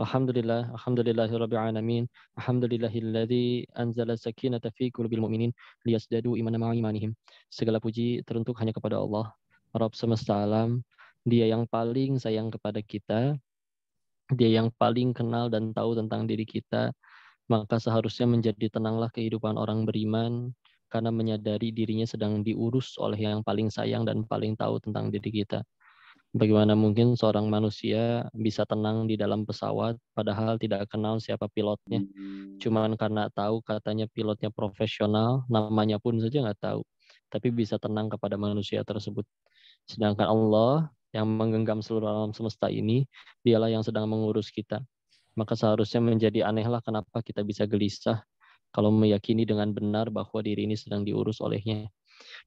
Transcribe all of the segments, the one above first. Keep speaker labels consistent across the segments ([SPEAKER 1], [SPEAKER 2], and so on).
[SPEAKER 1] Alhamdulillahirabbil alamin. Alhamdulillahilladzi anzala sakinata fi qulubil mu'minin liyazdadu imanan ma'a imanihim. Segala puji teruntuk hanya kepada Allah, Rabb semesta alam. Dia yang paling sayang kepada kita, Dia yang paling kenal dan tahu tentang diri kita. Maka seharusnya menjadi tenanglah kehidupan orang beriman karena menyadari dirinya sedang diurus oleh yang paling sayang dan paling tahu tentang diri kita. Bagaimana mungkin seorang manusia bisa tenang di dalam pesawat padahal tidak kenal siapa pilotnya. Cuman karena tahu katanya pilotnya profesional, namanya pun saja nggak tahu. Tapi bisa tenang kepada manusia tersebut. Sedangkan Allah yang menggenggam seluruh alam semesta ini, dialah yang sedang mengurus kita. Maka seharusnya menjadi anehlah kenapa kita bisa gelisah kalau meyakini dengan benar bahwa diri ini sedang diurus olehnya.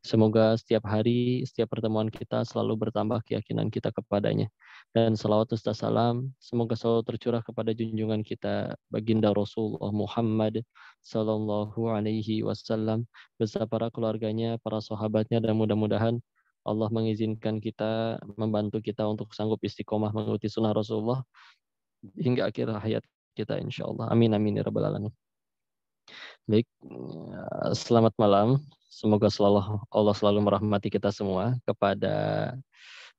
[SPEAKER 1] Semoga setiap hari, setiap pertemuan kita selalu bertambah keyakinan kita kepadanya. Dan salawat serta salam semoga selalu tercurah kepada junjungan kita baginda Rasulullah Muhammad Sallallahu Alaihi Wasallam beserta para keluarganya, para sahabatnya, dan mudah-mudahan Allah mengizinkan kita, membantu kita untuk sanggup istiqomah mengikuti sunnah Rasulullah hingga akhir hayat kita insya Allah. Amin amin ya rabbal alamin. Baik, selamat malam. Semoga Allah selalu merahmati kita semua. Kepada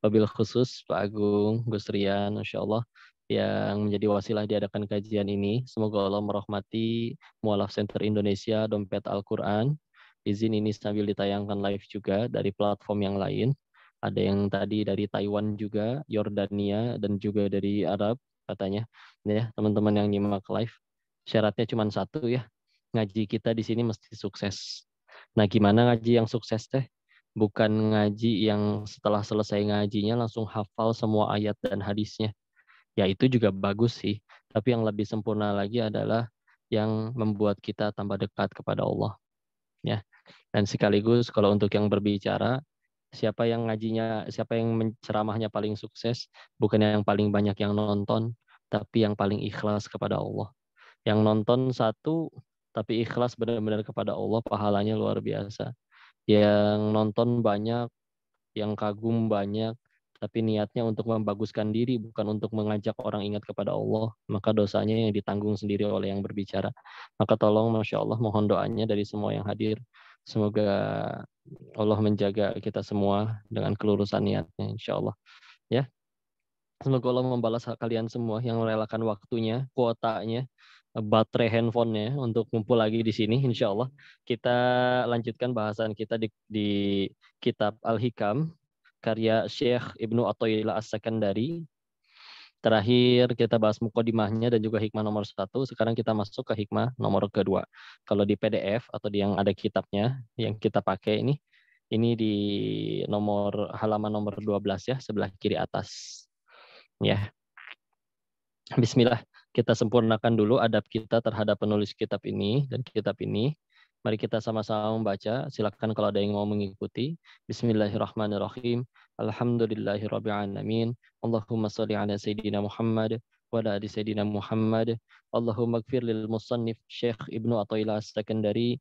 [SPEAKER 1] wabil khusus Pak Agung, Gus Rian, Insya Allah yang menjadi wasilah diadakan kajian ini. Semoga Allah merahmati Mualaf Center Indonesia, Dompet Al-Quran. Izin ini sambil ditayangkan live juga dari platform yang lain. Ada yang tadi dari Taiwan juga, Yordania, dan juga dari Arab katanya. Ya, teman-teman yang nyimak live. Syaratnya cuma satu ya, ngaji kita di sini mesti sukses. Nah, gimana ngaji yang sukses teh? Bukan ngaji yang setelah selesai ngajinya langsung hafal semua ayat dan hadisnya. Ya itu juga bagus sih. Tapi yang lebih sempurna lagi adalah yang membuat kita tambah dekat kepada Allah. Ya. Dan sekaligus kalau untuk yang berbicara, siapa yang ngajinya, siapa yang ceramahnya paling sukses, bukan yang paling banyak yang nonton, tapi yang paling ikhlas kepada Allah. Yang nonton satu, tapi ikhlas benar-benar kepada Allah, pahalanya luar biasa. Yang nonton banyak, yang kagum banyak, tapi niatnya untuk membaguskan diri, bukan untuk mengajak orang ingat kepada Allah, maka dosanya yang ditanggung sendiri oleh yang berbicara. Maka tolong, Masya Allah, mohon doanya dari semua yang hadir. Semoga Allah menjaga kita semua dengan kelurusan niatnya, insya Allah. Ya, semoga Allah membalas kalian semua yang merelakan waktunya, kuotanya, baterai handphonenya untuk ngumpul lagi di sini. Insya Allah kita lanjutkan bahasan kita di kitab Al-Hikam karya Syekh Ibnu Athaillah As-Sakandari. Terakhir kita bahas mukodimahnya dan juga hikmah nomor 1. Sekarang kita masuk ke hikmah nomor kedua. Kalau di PDF atau di yang ada kitabnya yang kita pakai ini di nomor halaman nomor 12 ya, sebelah kiri atas. Ya. Bismillah, kita sempurnakan dulu adab kita terhadap penulis kitab ini dan kitab ini. Mari kita sama-sama membaca. Silakan kalau ada yang mau mengikuti. Bismillahirrahmanirrahim. Alhamdulillahirabbil alamin. Allahumma shalli ala sayyidina Muhammad wa ala ali sayyidina Muhammad. Allahumma ighfir lil musannif Syekh Ibnu Athaillah As-Sakandari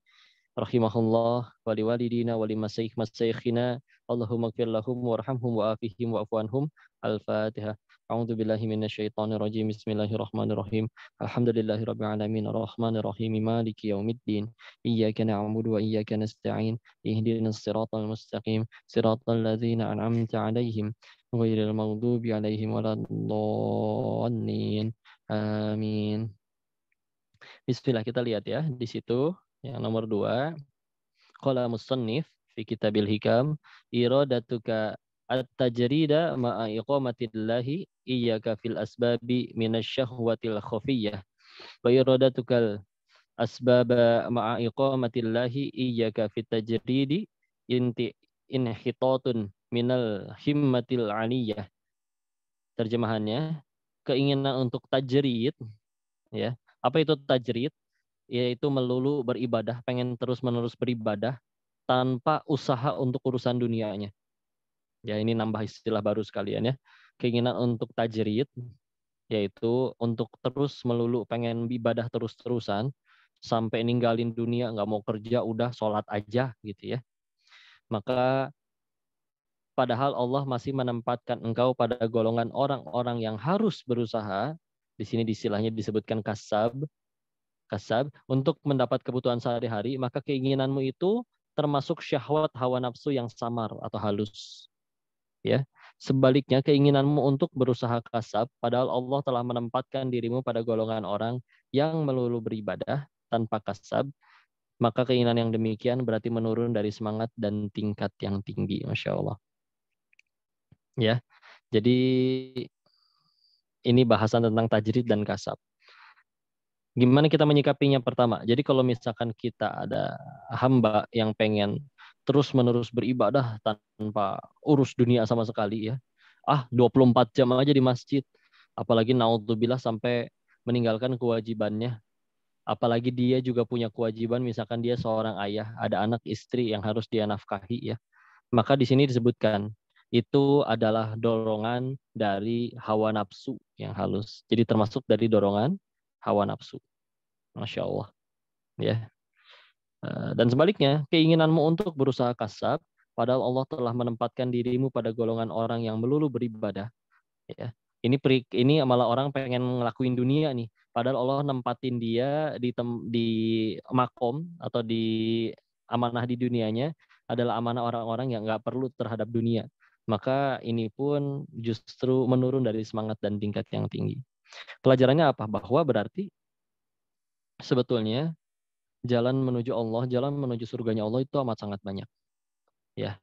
[SPEAKER 1] rahimahullah wa liwalidina wa limasayyikhina. Allahumma ighfir lahum warhamhum wa afihim wa afu anhum. Al-Fatihah. A'udzu billahi minasyaitonir rajim. Bismillahirrahmanirrahim. Alhamdulillahirabbil alamin arrahmanir rahim maliki yaumiddin. Iyyaka na'budu wa iyyaka nasta'in. Ihdinas siratal mustaqim. Siratal ladzina an'amta 'alaihim ghairil maghdubi 'alaihim waladdallin. Amin. Bismillah, kita lihat ya di situ yang nomor 2. Qala musannif fi kitabil hikam iradatuka at-tajrida ma'a iqamatillahi iyyaka fil asbabi minasyahwatil khafiyyah wa iradatukal asbaba ma'a iqamatillahi iyyaka fit tajridi inti inhitatun minal himmatil aliyah. Terjemahannya, keinginan untuk tajrid ya. Apa itu tajrid? Yaitu melulu beribadah, pengen terus-menerus beribadah tanpa usaha untuk urusan dunianya. Ya, ini nambah istilah baru sekalian ya. Keinginan untuk tajrid, yaitu untuk terus melulu pengen ibadah terus-terusan, sampai ninggalin dunia, nggak mau kerja, udah sholat aja gitu ya. Maka padahal Allah masih menempatkan engkau pada golongan orang-orang yang harus berusaha, Di sini istilahnya disebutkan kasab. Kasab untuk mendapat kebutuhan sehari-hari, maka keinginanmu itu termasuk syahwat hawa nafsu yang samar atau halus. Ya. Sebaliknya, keinginanmu untuk berusaha kasab, padahal Allah telah menempatkan dirimu pada golongan orang yang melulu beribadah tanpa kasab, maka keinginan yang demikian berarti menurun dari semangat dan tingkat yang tinggi. Masya Allah. Ya, jadi ini bahasan tentang tajrid dan kasab. Gimana kita menyikapinya pertama? Jadi kalau misalkan kita ada hamba yang pengen terus-menerus beribadah tanpa urus dunia sama sekali ya. 24 jam aja di masjid. Apalagi naudzubillah sampai meninggalkan kewajibannya. Apalagi dia juga punya kewajiban, misalkan dia seorang ayah, ada anak istri yang harus dia nafkahi ya. Maka di sini disebutkan itu adalah dorongan dari hawa nafsu yang halus. Jadi termasuk dari dorongan hawa nafsu. Masya Allah. Ya. Dan sebaliknya, keinginanmu untuk berusaha kasab, padahal Allah telah menempatkan dirimu pada golongan orang yang melulu beribadah. Ya. Ini malah orang pengen ngelakuin dunia nih. Padahal Allah nempatin dia di makom atau di amanah di dunianya adalah amanah orang-orang yang nggak perlu terhadap dunia. Maka ini pun justru menurun dari semangat dan tingkat yang tinggi. Pelajarannya apa? Bahwa berarti sebetulnya jalan menuju Allah, jalan menuju surganya Allah itu amat sangat banyak. Ya.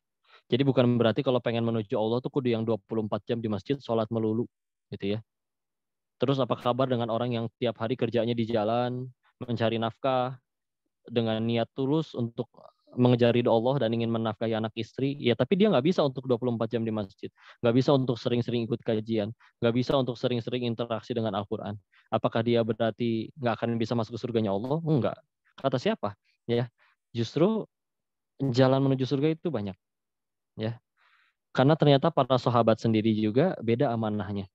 [SPEAKER 1] Jadi bukan berarti kalau pengen menuju Allah tuh kudu yang 24 jam di masjid sholat melulu gitu ya. Terus apa kabar dengan orang yang tiap hari kerjanya di jalan, mencari nafkah dengan niat tulus untuk mengejar ridho Allah dan ingin menafkahi anak istri, ya tapi dia nggak bisa untuk 24 jam di masjid, nggak bisa untuk sering-sering ikut kajian, nggak bisa untuk sering-sering interaksi dengan Al-Quran. Apakah dia berarti nggak akan bisa masuk ke surganya Allah? Enggak. Kata siapa? Ya, justru jalan menuju surga itu banyak. Ya, karena ternyata para sahabat sendiri juga beda amanahnya.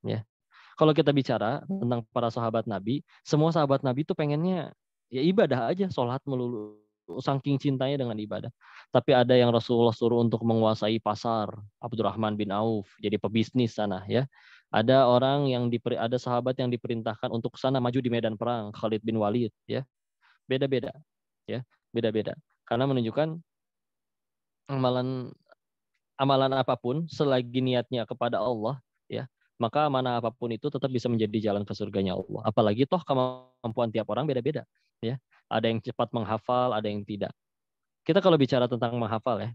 [SPEAKER 1] Ya, kalau kita bicara tentang para sahabat Nabi, semua sahabat Nabi itu pengennya ya ibadah aja, sholat melulu, saking cintanya dengan ibadah. Tapi ada yang Rasulullah suruh untuk menguasai pasar, Abdurrahman bin Auf, jadi pebisnis sana ya. Ada ada sahabat yang diperintahkan untuk sana maju di medan perang, Khalid bin Walid ya. Beda-beda ya, beda-beda. Karena menunjukkan amalan amalan apapun selagi niatnya kepada Allah ya, maka mana apapun itu tetap bisa menjadi jalan ke surganya Allah. Apalagi toh kemampuan tiap orang beda-beda ya. Ada yang cepat menghafal, ada yang tidak. Kita kalau bicara tentang menghafal ya,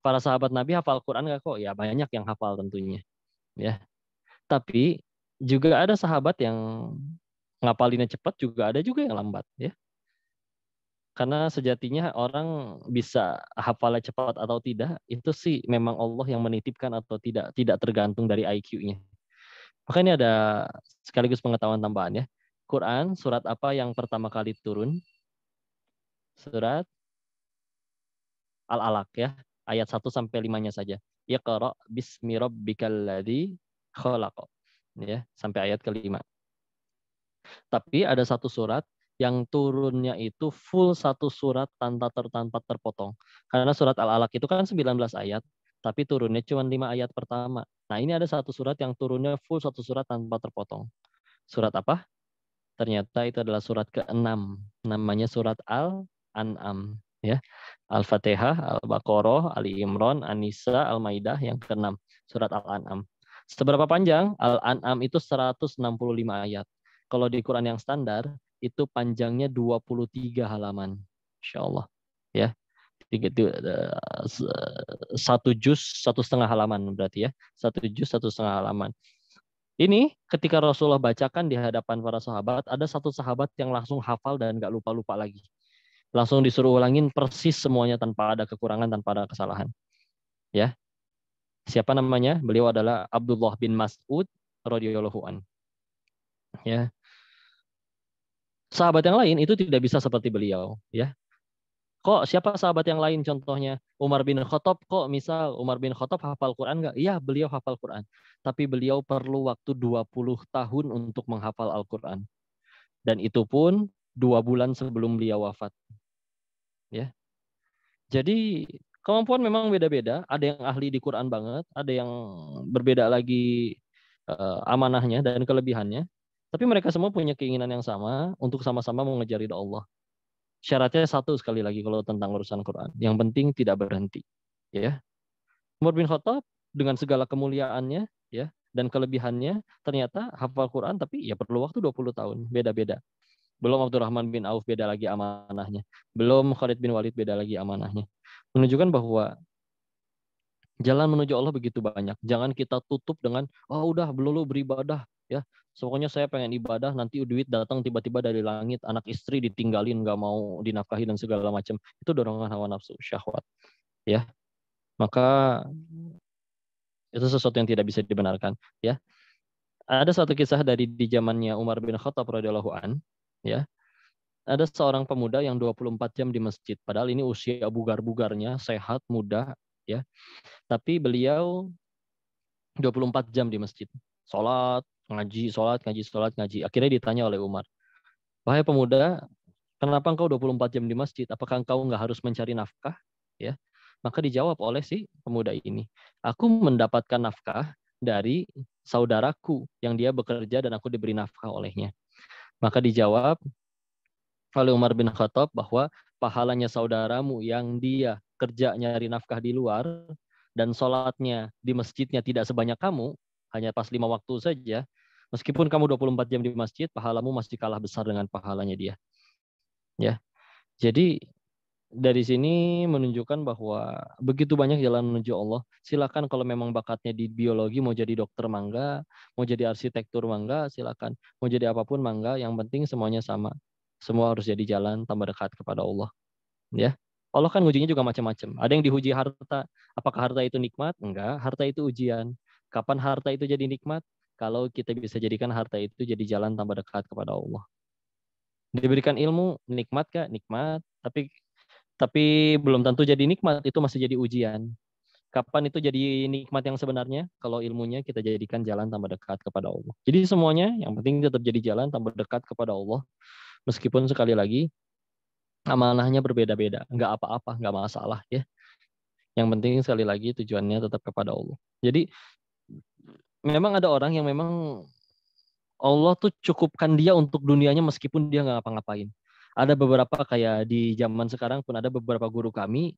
[SPEAKER 1] para sahabat Nabi hafal Quran nggak kok? Ya banyak yang hafal tentunya ya. Tapi juga ada sahabat yang ngapalinnya cepat, juga ada juga yang lambat ya. Karena sejatinya orang bisa hafalnya cepat atau tidak, itu sih memang Allah yang menitipkan atau tidak, tidak tergantung dari IQ-nya. Maka ini ada sekaligus pengetahuan tambahan ya. Quran, surat apa yang pertama kali turun? Surat Al-Alaq ya, ayat 1 sampai 5-nya saja. Iqra bismi rabbikal ladzi khalaq. Ya, sampai ayat ke-5. Tapi ada satu surat yang turunnya itu full satu surat tanpa terpotong. Karena surat Al-Alaq itu kan 19 ayat, tapi turunnya cuma 5 ayat pertama. Nah, ini ada satu surat yang turunnya full satu surat tanpa terpotong. Surat apa? Ternyata itu adalah surat ke-6. Namanya surat Al-An'am. Ya. Al-Fatihah, Al-Baqarah, Ali Imran, An-Nisa, Al-Maidah yang ke-6. Surat Al-An'am. Seberapa panjang? Al-An'am itu 165 ayat. Kalau di Quran yang standar, itu panjangnya 23 halaman. Insya Allah. Ya. Satu juz, 1,5 halaman berarti ya. 1 juz, 1,5 halaman. Ini ketika Rasulullah bacakan di hadapan para sahabat, ada satu sahabat yang langsung hafal dan nggak lupa-lupa lagi. Langsung disuruh ulangin persis semuanya tanpa ada kekurangan, tanpa ada kesalahan. Ya, siapa namanya? Beliau adalah Abdullah bin Mas'ud radhiyallahu an. Ya, sahabat yang lain itu tidak bisa seperti beliau. Ya, kok siapa sahabat yang lain? Contohnya Umar bin Khattab. Kok misal Umar bin Khattab hafal Quran nggak? Iya, beliau hafal Quran. Tapi beliau perlu waktu 20 tahun untuk menghafal Al-Quran. Dan itu pun 2 bulan sebelum beliau wafat. Ya, jadi kemampuan memang beda-beda. Ada yang ahli di Quran banget, ada yang berbeda lagi amanahnya dan kelebihannya, tapi mereka semua punya keinginan yang sama untuk sama-sama mengejar ridha Allah. Syaratnya satu sekali lagi kalau tentang urusan Quran, yang penting tidak berhenti. Ya, Umar bin Khattab dengan segala kemuliaannya, ya, dan kelebihannya ternyata hafal Quran tapi ya perlu waktu 20 tahun, beda-beda. Belum Abdurrahman bin Auf, beda lagi amanahnya. Belum Khalid bin Walid, beda lagi amanahnya. Menunjukkan bahwa jalan menuju Allah begitu banyak. Jangan kita tutup dengan, oh udah belum beribadah, ya. Pokoknya saya pengen ibadah, nanti duit datang tiba-tiba dari langit, anak istri ditinggalin, nggak mau dinafkahi dan segala macam. Itu dorongan hawa nafsu, syahwat, ya. Maka itu sesuatu yang tidak bisa dibenarkan, ya. Ada satu kisah dari di zamannya Umar bin Khattab radhiyallahu an, ya. Ada seorang pemuda yang 24 jam di masjid, padahal ini usia bugar-bugarnya, sehat, muda, ya. Tapi beliau 24 jam di masjid. Sholat, ngaji, sholat, ngaji, sholat, ngaji. Akhirnya ditanya oleh Umar, wahai pemuda, kenapa engkau 24 jam di masjid? Apakah engkau nggak harus mencari nafkah? Ya, maka dijawab oleh si pemuda ini, aku mendapatkan nafkah dari saudaraku yang dia bekerja dan aku diberi nafkah olehnya. Maka dijawab oleh Umar bin Khattab bahwa pahalanya saudaramu yang dia kerja nyari nafkah di luar dan sholatnya di masjidnya tidak sebanyak kamu, hanya pas 5 waktu saja, meskipun kamu 24 jam di masjid, pahalamu masih kalah besar dengan pahalanya dia. Ya, jadi dari sini menunjukkan bahwa begitu banyak jalan menuju Allah. Silakan kalau memang bakatnya di biologi, mau jadi dokter mangga, mau jadi arsitektur mangga, silakan. Mau jadi apapun mangga, yang penting semuanya sama. Semua harus jadi jalan tambah dekat kepada Allah. Ya, Allah kan ujinya juga macam-macam. Ada yang diuji harta. Apakah harta itu nikmat? Enggak, harta itu ujian. Kapan harta itu jadi nikmat? Kalau kita bisa jadikan harta itu jadi jalan tambah dekat kepada Allah. Diberikan ilmu, nikmat kah? Nikmat. Tapi belum tentu jadi nikmat, itu masih jadi ujian. Kapan itu jadi nikmat yang sebenarnya? Kalau ilmunya kita jadikan jalan tambah dekat kepada Allah. Jadi semuanya yang penting tetap jadi jalan tambah dekat kepada Allah. Meskipun sekali lagi amanahnya berbeda-beda, nggak apa-apa, nggak masalah ya. Yang penting sekali lagi tujuannya tetap kepada Allah. Jadi memang ada orang yang memang Allah tuh cukupkan dia untuk dunianya meskipun dia nggak ngapa-ngapain. Ada beberapa kayak di zaman sekarang pun ada beberapa guru kami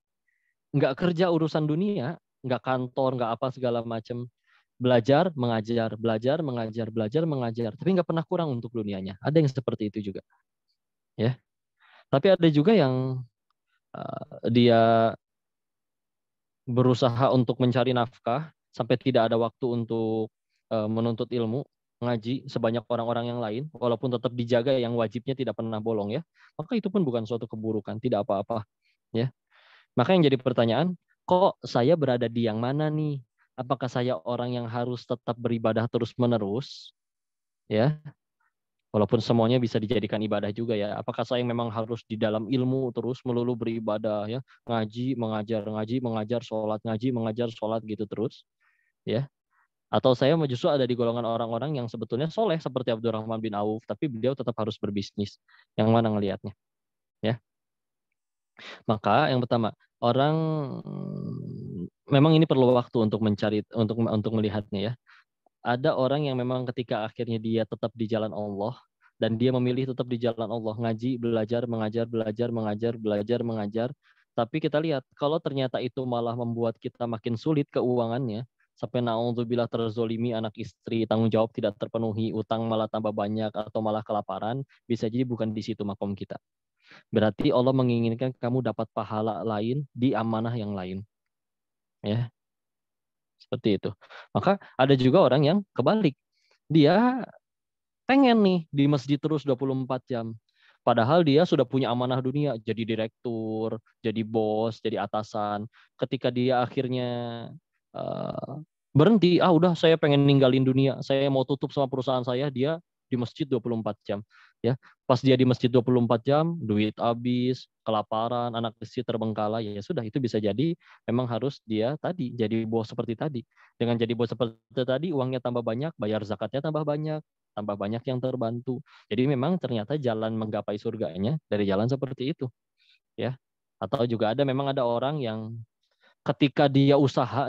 [SPEAKER 1] nggak kerja urusan dunia, nggak kantor, nggak apa segala macam. Belajar, mengajar, belajar, mengajar, belajar, mengajar. Tapi nggak pernah kurang untuk dunianya. Ada yang seperti itu juga. Ya. Tapi ada juga yang dia berusaha untuk mencari nafkah sampai tidak ada waktu untuk menuntut ilmu, ngaji sebanyak orang-orang yang lain, walaupun tetap dijaga yang wajibnya tidak pernah bolong ya. Maka itu pun bukan suatu keburukan, tidak apa-apa. Ya. Maka yang jadi pertanyaan, kok saya berada di yang mana nih? Apakah saya orang yang harus tetap beribadah terus-menerus? Ya, walaupun semuanya bisa dijadikan ibadah juga ya. Apakah saya memang harus di dalam ilmu terus melulu beribadah ya, ngaji, mengajar, sholat gitu terus, ya? Atau saya justru ada di golongan orang-orang yang sebetulnya soleh seperti Abdurrahman bin Auf, tapi beliau tetap harus berbisnis. Yang mana ngelihatnya? Ya, maka yang pertama orang memang ini perlu waktu untuk mencari untuk melihatnya ya. Ada orang yang memang ketika akhirnya dia tetap di jalan Allah dan dia memilih tetap di jalan Allah, ngaji, belajar, mengajar, belajar, mengajar, belajar, mengajar. Tapi kita lihat kalau ternyata itu malah membuat kita makin sulit keuangannya, sampai naudzubillah terzolimi anak istri, tanggung jawab tidak terpenuhi, utang malah tambah banyak atau malah kelaparan, bisa jadi bukan di situ makom kita. Berarti Allah menginginkan kamu dapat pahala lain di amanah yang lain. Ya, seperti itu. Maka ada juga orang yang kebalik. Dia pengen nih di masjid terus 24 jam. Padahal dia sudah punya amanah dunia, jadi direktur, jadi bos, jadi atasan. Ketika dia akhirnya uh, berhenti, udah saya pengen ninggalin dunia, saya mau tutup sama perusahaan saya, dia di masjid 24 jam. Ya, pas dia di masjid 24 jam, duit habis, kelaparan, anak istri terbengkalai, ya sudah itu bisa jadi memang harus dia tadi jadi bos seperti tadi. Dengan jadi bos seperti tadi, uangnya tambah banyak, bayar zakatnya tambah banyak yang terbantu. Jadi memang ternyata jalan menggapai surganya dari jalan seperti itu, ya. Atau juga memang ada orang yang ketika dia usaha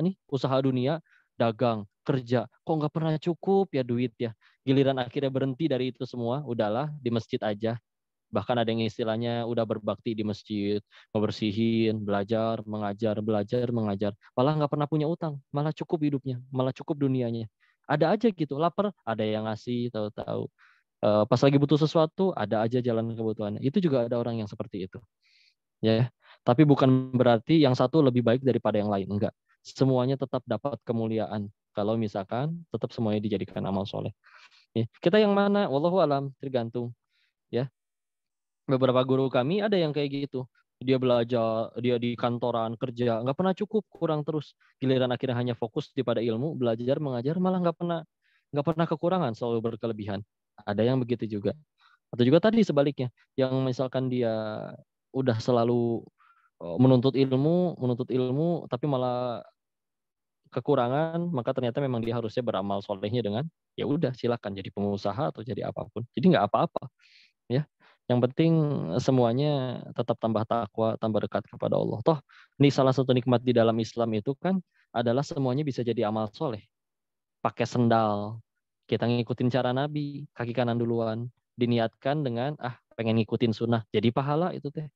[SPEAKER 1] dunia, dagang, kerja, kok nggak pernah cukup ya duit ya. Giliran akhirnya berhenti dari itu semua, udahlah di masjid aja. Bahkan ada yang istilahnya udah berbakti di masjid, ngebersihin, belajar, mengajar, belajar, mengajar. Malah nggak pernah punya utang, malah cukup hidupnya, malah cukup dunianya. Ada aja gitu, lapar, ada yang ngasih, tahu-tahu. Pas lagi butuh sesuatu, ada aja jalan kebutuhannya. Itu juga ada orang yang seperti itu. Ya, tapi bukan berarti yang satu lebih baik daripada yang lain. Enggak. Semuanya tetap dapat kemuliaan. Kalau misalkan tetap semuanya dijadikan amal soleh. Ya. Kita yang mana? Wallahu alam, tergantung. Ya, beberapa guru kami ada yang kayak gitu. Dia belajar, dia di kantoran kerja, nggak pernah cukup, kurang terus. Giliran akhirnya hanya fokus pada ilmu, belajar, mengajar, malah nggak pernah kekurangan, selalu berkelebihan. Ada yang begitu juga. Atau juga tadi sebaliknya, yang misalkan dia udah selalu menuntut ilmu, tapi malah kekurangan, maka ternyata memang dia harusnya beramal solehnya dengan ya udah silakan jadi pengusaha atau jadi apapun. Jadi nggak apa-apa ya. Yang penting semuanya tetap tambah takwa, tambah dekat kepada Allah. Toh, ini salah satu nikmat di dalam Islam itu kan adalah semuanya bisa jadi amal soleh. Pakai sendal, kita ngikutin cara Nabi, kaki kanan duluan. Diniatkan dengan, pengen ngikutin sunnah. Jadi pahala itu teh.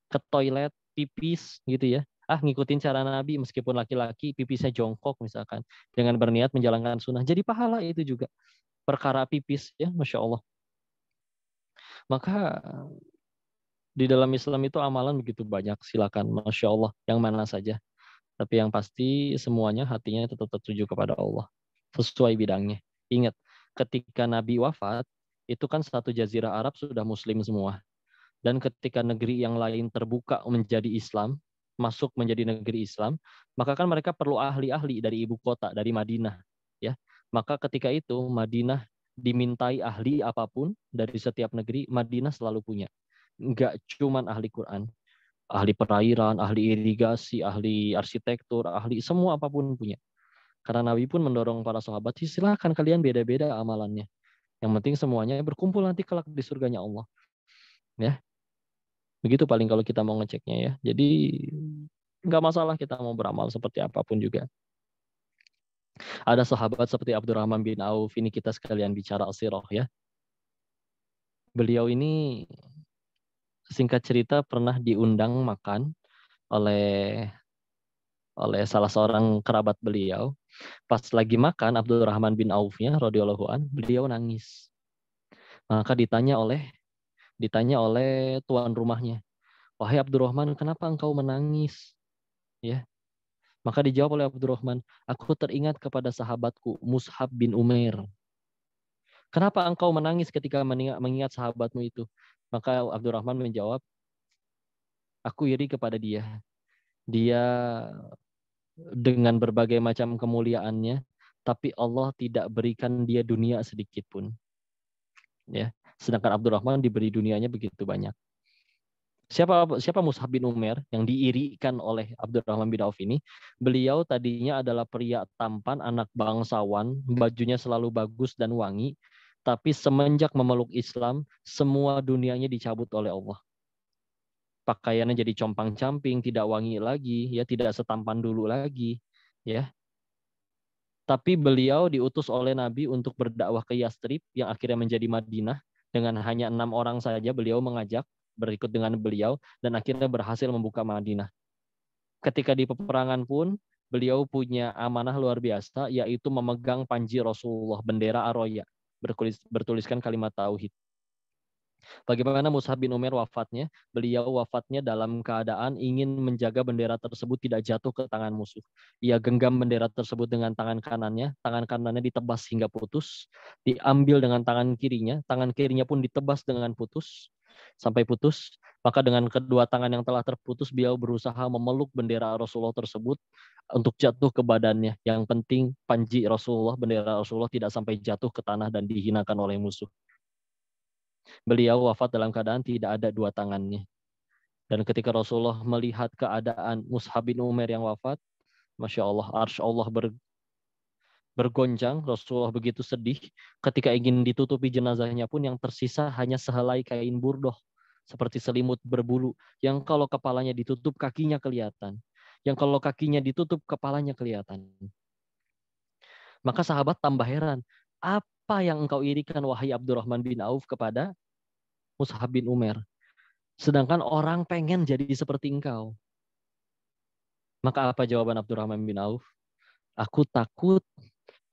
[SPEAKER 1] Ke toilet, pipis gitu ya. Ngikutin cara Nabi meskipun laki-laki, pipisnya jongkok misalkan. Dengan berniat menjalankan sunnah. Jadi pahala itu juga. Perkara pipis ya, Masya Allah. Maka di dalam Islam itu amalan begitu banyak. Silakan, Masya Allah, yang mana saja. Tapi yang pasti semuanya hatinya tetap tertuju kepada Allah. Sesuai bidangnya. Ingat, ketika Nabi wafat, itu kan satu jazirah Arab sudah muslim semua. Dan ketika negeri yang lain terbuka menjadi Islam, masuk menjadi negeri Islam, maka kan mereka perlu ahli-ahli dari ibu kota, dari Madinah. Ya, maka ketika itu Madinah dimintai ahli apapun dari setiap negeri, Madinah selalu punya. Enggak cuman ahli Quran, ahli perairan, ahli irigasi, ahli arsitektur, ahli semua apapun punya. Karena Nabi pun mendorong para sahabat, silakan kalian beda-beda amalannya. Yang penting semuanya berkumpul nanti kelak di surganya Allah. Ya, begitu paling kalau kita mau ngeceknya ya. Jadi nggak masalah kita mau beramal seperti apapun juga. Ada sahabat seperti Abdurrahman bin Auf, ini kita sekalian bicara asirah ya. Beliau ini singkat cerita pernah diundang makan oleh oleh salah seorang kerabat beliau. Pas lagi makan Abdurrahman bin Aufnya radhiyallahu an, beliau nangis. Maka ditanya oleh tuan rumahnya, "Wahai Abdurrahman, kenapa engkau menangis?" Ya. Maka dijawab oleh Abdurrahman, "Aku teringat kepada sahabatku Mus'hab bin Umair." "Kenapa engkau menangis ketika mengingat sahabatmu itu?" Maka Abdurrahman menjawab, "Aku iri kepada dia. Dia dengan berbagai macam kemuliaannya, tapi Allah tidak berikan dia dunia sedikit pun." Ya. Sedangkan Abdurrahman diberi dunianya begitu banyak. Siapa Mus'hab bin Umair yang diirikan oleh Abdurrahman bin Auf ini? Beliau tadinya adalah pria tampan, anak bangsawan, bajunya selalu bagus dan wangi, tapi semenjak memeluk Islam, semua dunianya dicabut oleh Allah. Pakaiannya jadi compang-camping, tidak wangi lagi, ya tidak setampan dulu lagi, ya. Tapi beliau diutus oleh Nabi untuk berdakwah ke Yastrib yang akhirnya menjadi Madinah. Dengan hanya 6 orang saja beliau mengajak berikut dengan beliau dan akhirnya berhasil membuka Madinah. Ketika di peperangan pun beliau punya amanah luar biasa, yaitu memegang panji Rasulullah, bendera Aroya, bertuliskan kalimat tauhid. Bagaimana Mus'hab bin Umair wafatnya? Beliau wafatnya dalam keadaan ingin menjaga bendera tersebut tidak jatuh ke tangan musuh. Ia genggam bendera tersebut dengan tangan kanannya ditebas hingga putus, diambil dengan tangan kirinya pun ditebas dengan putus, sampai putus. Maka dengan kedua tangan yang telah terputus, beliau berusaha memeluk bendera Rasulullah tersebut untuk jatuh ke badannya. Yang penting panji Rasulullah, bendera Rasulullah tidak sampai jatuh ke tanah dan dihinakan oleh musuh. Beliau wafat dalam keadaan tidak ada dua tangannya. Dan ketika Rasulullah melihat keadaan Mus'hab bin Umair yang wafat, Masya Allah, arsy Allah bergoncang. Rasulullah begitu sedih. Ketika ingin ditutupi jenazahnya pun yang tersisa hanya sehelai kain burdoh. Seperti selimut berbulu. Yang kalau kepalanya ditutup, kakinya kelihatan. Yang kalau kakinya ditutup, kepalanya kelihatan. Maka sahabat tambah heran. Apa yang engkau irikan wahai Abdurrahman bin Auf kepada Mus'ab bin Umair? Sedangkan orang pengen jadi seperti engkau. Maka apa jawaban Abdurrahman bin Auf? Aku takut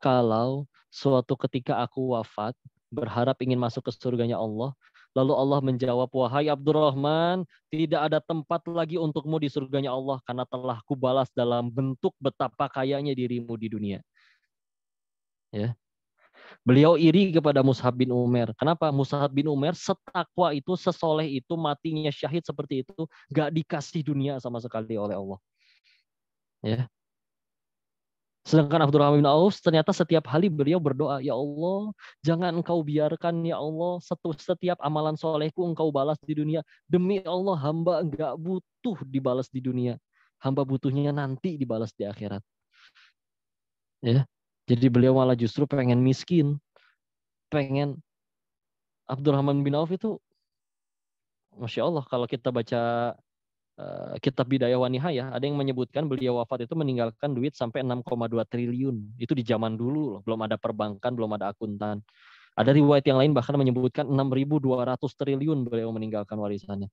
[SPEAKER 1] kalau suatu ketika aku wafat, berharap ingin masuk ke surganya Allah, lalu Allah menjawab, wahai Abdurrahman, tidak ada tempat lagi untukmu di surganya Allah, karena telah kubalas dalam bentuk betapa kayanya dirimu di dunia. Ya. Beliau iri kepada Mus'ab bin Umair. Kenapa? Mus'ab bin Umair setakwa itu, sesoleh itu, matinya syahid seperti itu, gak dikasih dunia sama sekali oleh Allah. Ya. Sedangkan Abdurrahman bin Auf ternyata setiap hari beliau berdoa, ya Allah, jangan engkau biarkan ya Allah setiap amalan solehku engkau balas di dunia. Demi Allah, hamba enggak butuh dibalas di dunia. Hamba butuhnya nanti dibalas di akhirat. Ya. Jadi beliau malah justru pengen miskin. Pengen Abdurrahman bin Auf itu, Masya Allah, kalau kita baca kitab Bidayah wa Nihayah, ada yang menyebutkan beliau wafat itu meninggalkan duit sampai 6,2 triliun. Itu di zaman dulu loh, belum ada perbankan, belum ada akuntan. Ada riwayat yang lain bahkan menyebutkan 6.200 triliun beliau meninggalkan warisannya.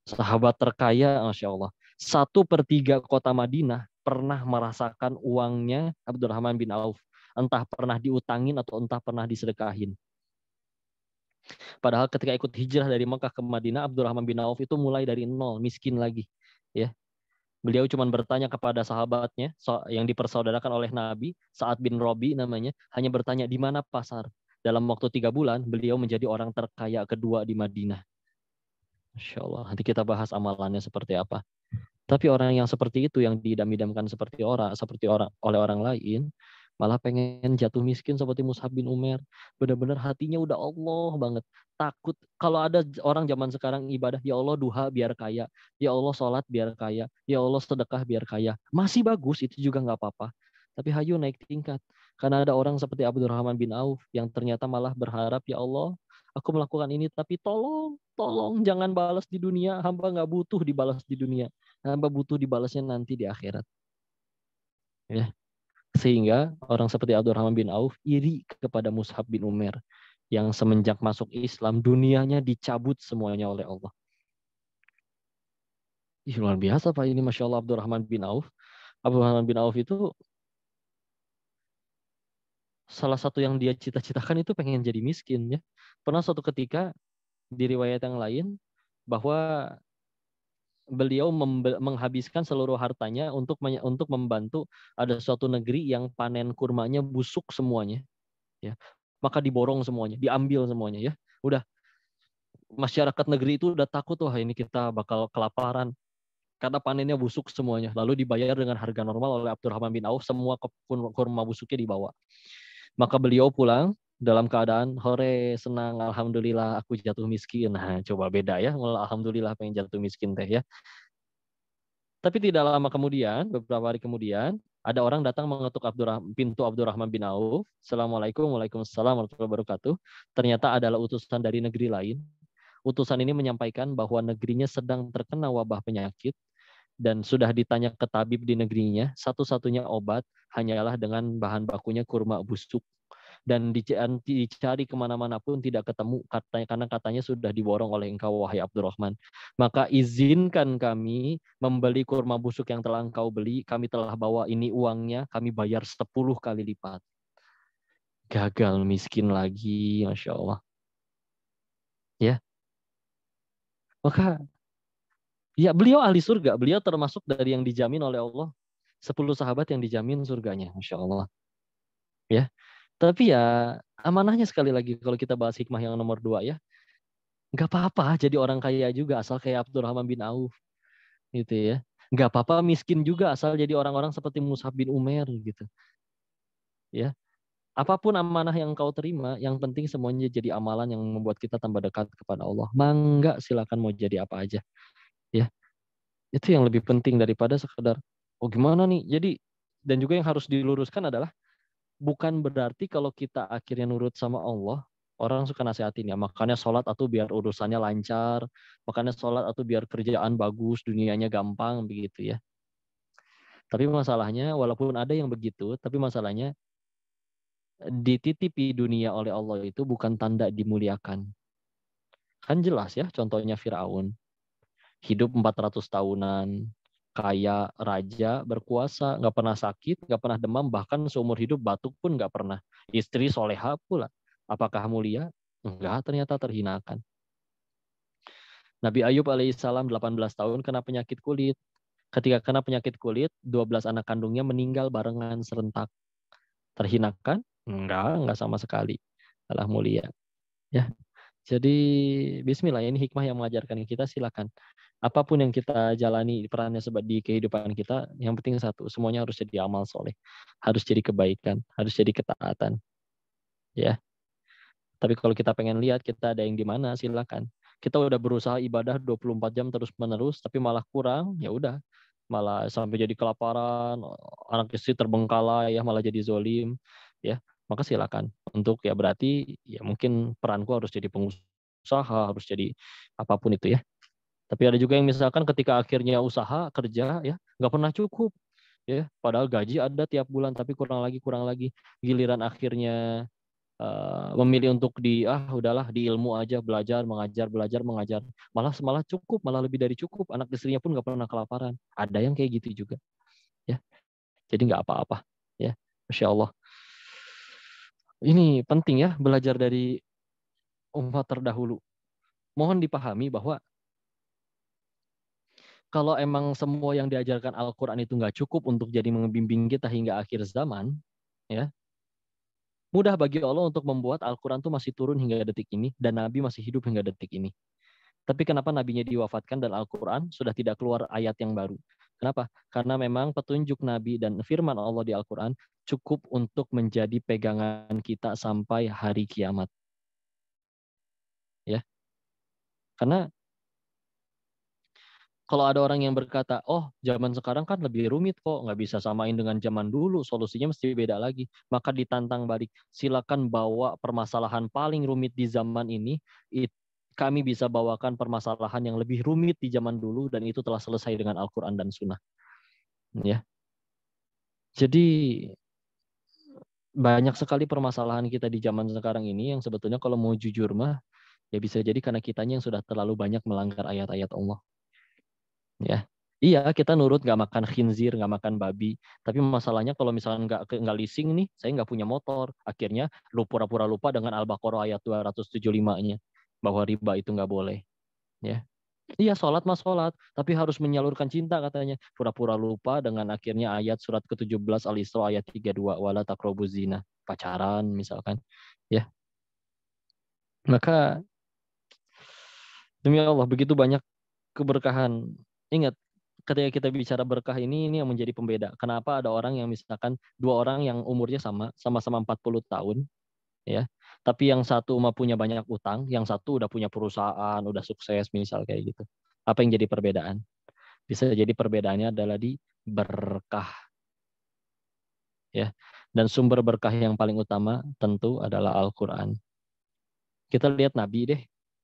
[SPEAKER 1] Sahabat terkaya, Masya Allah. 1/3 kota Madinah pernah merasakan uangnya Abdurrahman bin Auf. Entah pernah diutangin atau entah pernah disedekahin. Padahal ketika ikut hijrah dari Mekah ke Madinah, Abdurrahman bin Auf itu mulai dari nol, miskin lagi. Ya, beliau cuma bertanya kepada sahabatnya yang dipersaudarakan oleh Nabi, Sa'ad bin Robi namanya, hanya bertanya di mana pasar. Dalam waktu 3 bulan, beliau menjadi orang terkaya kedua di Madinah. Masya Allah, nanti kita bahas amalannya seperti apa. Tapi orang yang seperti itu, yang diidam-idamkan seperti orang oleh orang lain, malah pengen jatuh miskin seperti Mus'ab bin Umair. Benar-benar hatinya udah Allah banget. Takut kalau ada orang zaman sekarang ibadah, ya Allah duha biar kaya, ya Allah sholat biar kaya, ya Allah sedekah biar kaya. Masih bagus, itu juga nggak apa-apa. Tapi hayu naik tingkat. Karena ada orang seperti Abdurrahman bin Auf yang ternyata malah berharap, ya Allah, aku melakukan ini, tapi tolong jangan balas di dunia. Hamba nggak butuh dibalas di dunia. Hamba butuh dibalasnya nanti di akhirat. Ya. Sehingga orang seperti Abdurrahman bin Auf iri kepada Mus'ab bin Umair yang semenjak masuk Islam dunianya dicabut semuanya oleh Allah. Ih, luar biasa Pak ini, Masya Allah, Abdurrahman bin Auf. Abdurrahman bin Auf itu salah satu yang dia cita-citakan itu pengen jadi miskin ya. Pernah suatu ketika di riwayat yang lain bahwa beliau menghabiskan seluruh hartanya untuk membantu ada suatu negeri yang panen kurmanya busuk semuanya, ya. Maka diborong semuanya, diambil semuanya, ya. Udah masyarakat negeri itu udah takut, wah ini kita bakal kelaparan karena panennya busuk semuanya. Lalu dibayar dengan harga normal oleh Abdurrahman bin Auf, semua kurma busuknya dibawa. Maka beliau pulang dalam keadaan hore senang, alhamdulillah aku jatuh miskin. Nah, coba beda ya, alhamdulillah pengen jatuh miskin teh ya. Tapi tidak lama kemudian, beberapa hari kemudian, ada orang datang mengetuk pintu Abdurrahman bin Auf. Assalamualaikum, waalaikumsalam warahmatullahi wabarakatuh. Ternyata adalah utusan dari negeri lain. Utusan ini menyampaikan bahwa negerinya sedang terkena wabah penyakit dan sudah ditanya ke tabib di negerinya, satu-satunya obat hanyalah dengan bahan bakunya kurma busuk. Dan dicari kemana-mana pun tidak ketemu karena katanya sudah diborong oleh engkau wahai Abdurrahman. Maka izinkan kami membeli kurma busuk yang telah engkau beli, kami telah bawa ini uangnya, kami bayar 10 kali lipat. Gagal miskin lagi, Masya Allah. Ya, maka ya beliau ahli surga, beliau termasuk dari yang dijamin oleh Allah. 10 sahabat yang dijamin surganya, Masya Allah. Ya, tapi ya amanahnya sekali lagi kalau kita bahas hikmah yang nomor 2 ya, nggak apa-apa jadi orang kaya juga asal kayak Abdurrahman bin Auf gitu ya. Nggak apa-apa miskin juga asal jadi orang-orang seperti Mus'ab bin Umair gitu ya. Apapun amanah yang kau terima, yang penting semuanya jadi amalan yang membuat kita tambah dekat kepada Allah. Mangga silakan mau jadi apa aja ya. Itu yang lebih penting daripada sekedar oh gimana nih. Jadi dan juga yang harus diluruskan adalah bukan berarti kalau kita akhirnya nurut sama Allah, orang suka nasihatin ya, makanya sholat atau biar urusannya lancar, makanya sholat atau biar kerjaan bagus, dunianya gampang, begitu ya. Tapi masalahnya, walaupun ada yang begitu, tapi masalahnya dititipi dunia oleh Allah itu bukan tanda dimuliakan. Kan jelas ya, contohnya Firaun. Hidup 400 tahunan, kaya, raja, berkuasa, nggak pernah sakit, nggak pernah demam, bahkan seumur hidup batuk pun nggak pernah. Istri soleha pula. Apakah mulia? Enggak, ternyata terhinakan. Nabi Ayub alaihissalam 18 tahun kena penyakit kulit. Ketika kena penyakit kulit, 12 anak kandungnya meninggal barengan serentak. Terhinakan? Enggak sama sekali. Alah mulia. Ya, jadi bismillah, ini hikmah yang mengajarkan kita, silakan. Apapun yang kita jalani perannya sebab di kehidupan kita, yang penting satu, semuanya harus jadi amal soleh. Harus jadi kebaikan, harus jadi ketaatan. Ya. Tapi kalau kita pengen lihat kita ada yang di mana, silakan. Kita udah berusaha ibadah 24 jam terus-menerus, tapi malah kurang, ya udah. Malah sampai jadi kelaparan, anak istri terbengkalai, ya malah jadi zolim. Ya, maka silakan. Untuk ya berarti ya mungkin peranku harus jadi pengusaha, harus jadi apapun itu ya. Tapi ada juga yang misalkan ketika akhirnya usaha kerja ya nggak pernah cukup ya, padahal gaji ada tiap bulan tapi kurang lagi, giliran akhirnya memilih untuk udahlah di ilmu aja, belajar mengajar, malah malah cukup, malah lebih dari cukup, anak istrinya pun nggak pernah kelaparan. Ada yang kayak gitu juga ya, jadi nggak apa-apa ya. Masya Allah, ini penting ya, belajar dari umat terdahulu. Mohon dipahami bahwa kalau emang semua yang diajarkan Al-Quran itu nggak cukup untuk jadi membimbing kita hingga akhir zaman, ya mudah bagi Allah untuk membuat Al-Quran itu masih turun hingga detik ini, dan Nabi masih hidup hingga detik ini. Tapi kenapa Nabinya diwafatkan dan Al-Quran sudah tidak keluar ayat yang baru? Kenapa? Karena memang petunjuk Nabi dan firman Allah di Al-Quran cukup untuk menjadi pegangan kita sampai hari kiamat. Ya, karena kalau ada orang yang berkata, oh zaman sekarang kan lebih rumit kok, nggak bisa samain dengan zaman dulu, solusinya mesti beda lagi. Maka ditantang balik, silakan bawa permasalahan paling rumit di zaman ini, kami bisa bawakan permasalahan yang lebih rumit di zaman dulu, dan itu telah selesai dengan Al-Quran dan Sunnah. Ya, jadi banyak sekali permasalahan kita di zaman sekarang ini yang sebetulnya kalau mau jujur mah, ya bisa jadi karena kitanya yang sudah terlalu banyak melanggar ayat-ayat Allah. Ya, iya kita nurut nggak makan khinzir, nggak makan babi. Tapi masalahnya kalau misalnya nggak leasing nih, saya nggak punya motor. Akhirnya lu pura-pura lupa dengan Al-Baqarah ayat 275-nya bahwa riba itu nggak boleh. Ya, iya sholat mah sholat, tapi harus menyalurkan cinta katanya. Pura-pura lupa dengan akhirnya ayat surat ke-17 Al-Isra ayat 32 wala taqrabuz zina, pacaran misalkan. Ya, maka demi Allah begitu banyak keberkahan. Ingat, ketika kita bicara berkah ini yang menjadi pembeda. Kenapa ada orang yang misalkan dua orang yang umurnya sama-sama 40 tahun, ya. Tapi yang satu mah punya banyak utang, yang satu udah punya perusahaan, udah sukses misal kayak gitu. Apa yang jadi perbedaan? Bisa jadi perbedaannya adalah di berkah, ya. Dan sumber berkah yang paling utama tentu adalah Al-Qur'an. Kita lihat Nabi deh.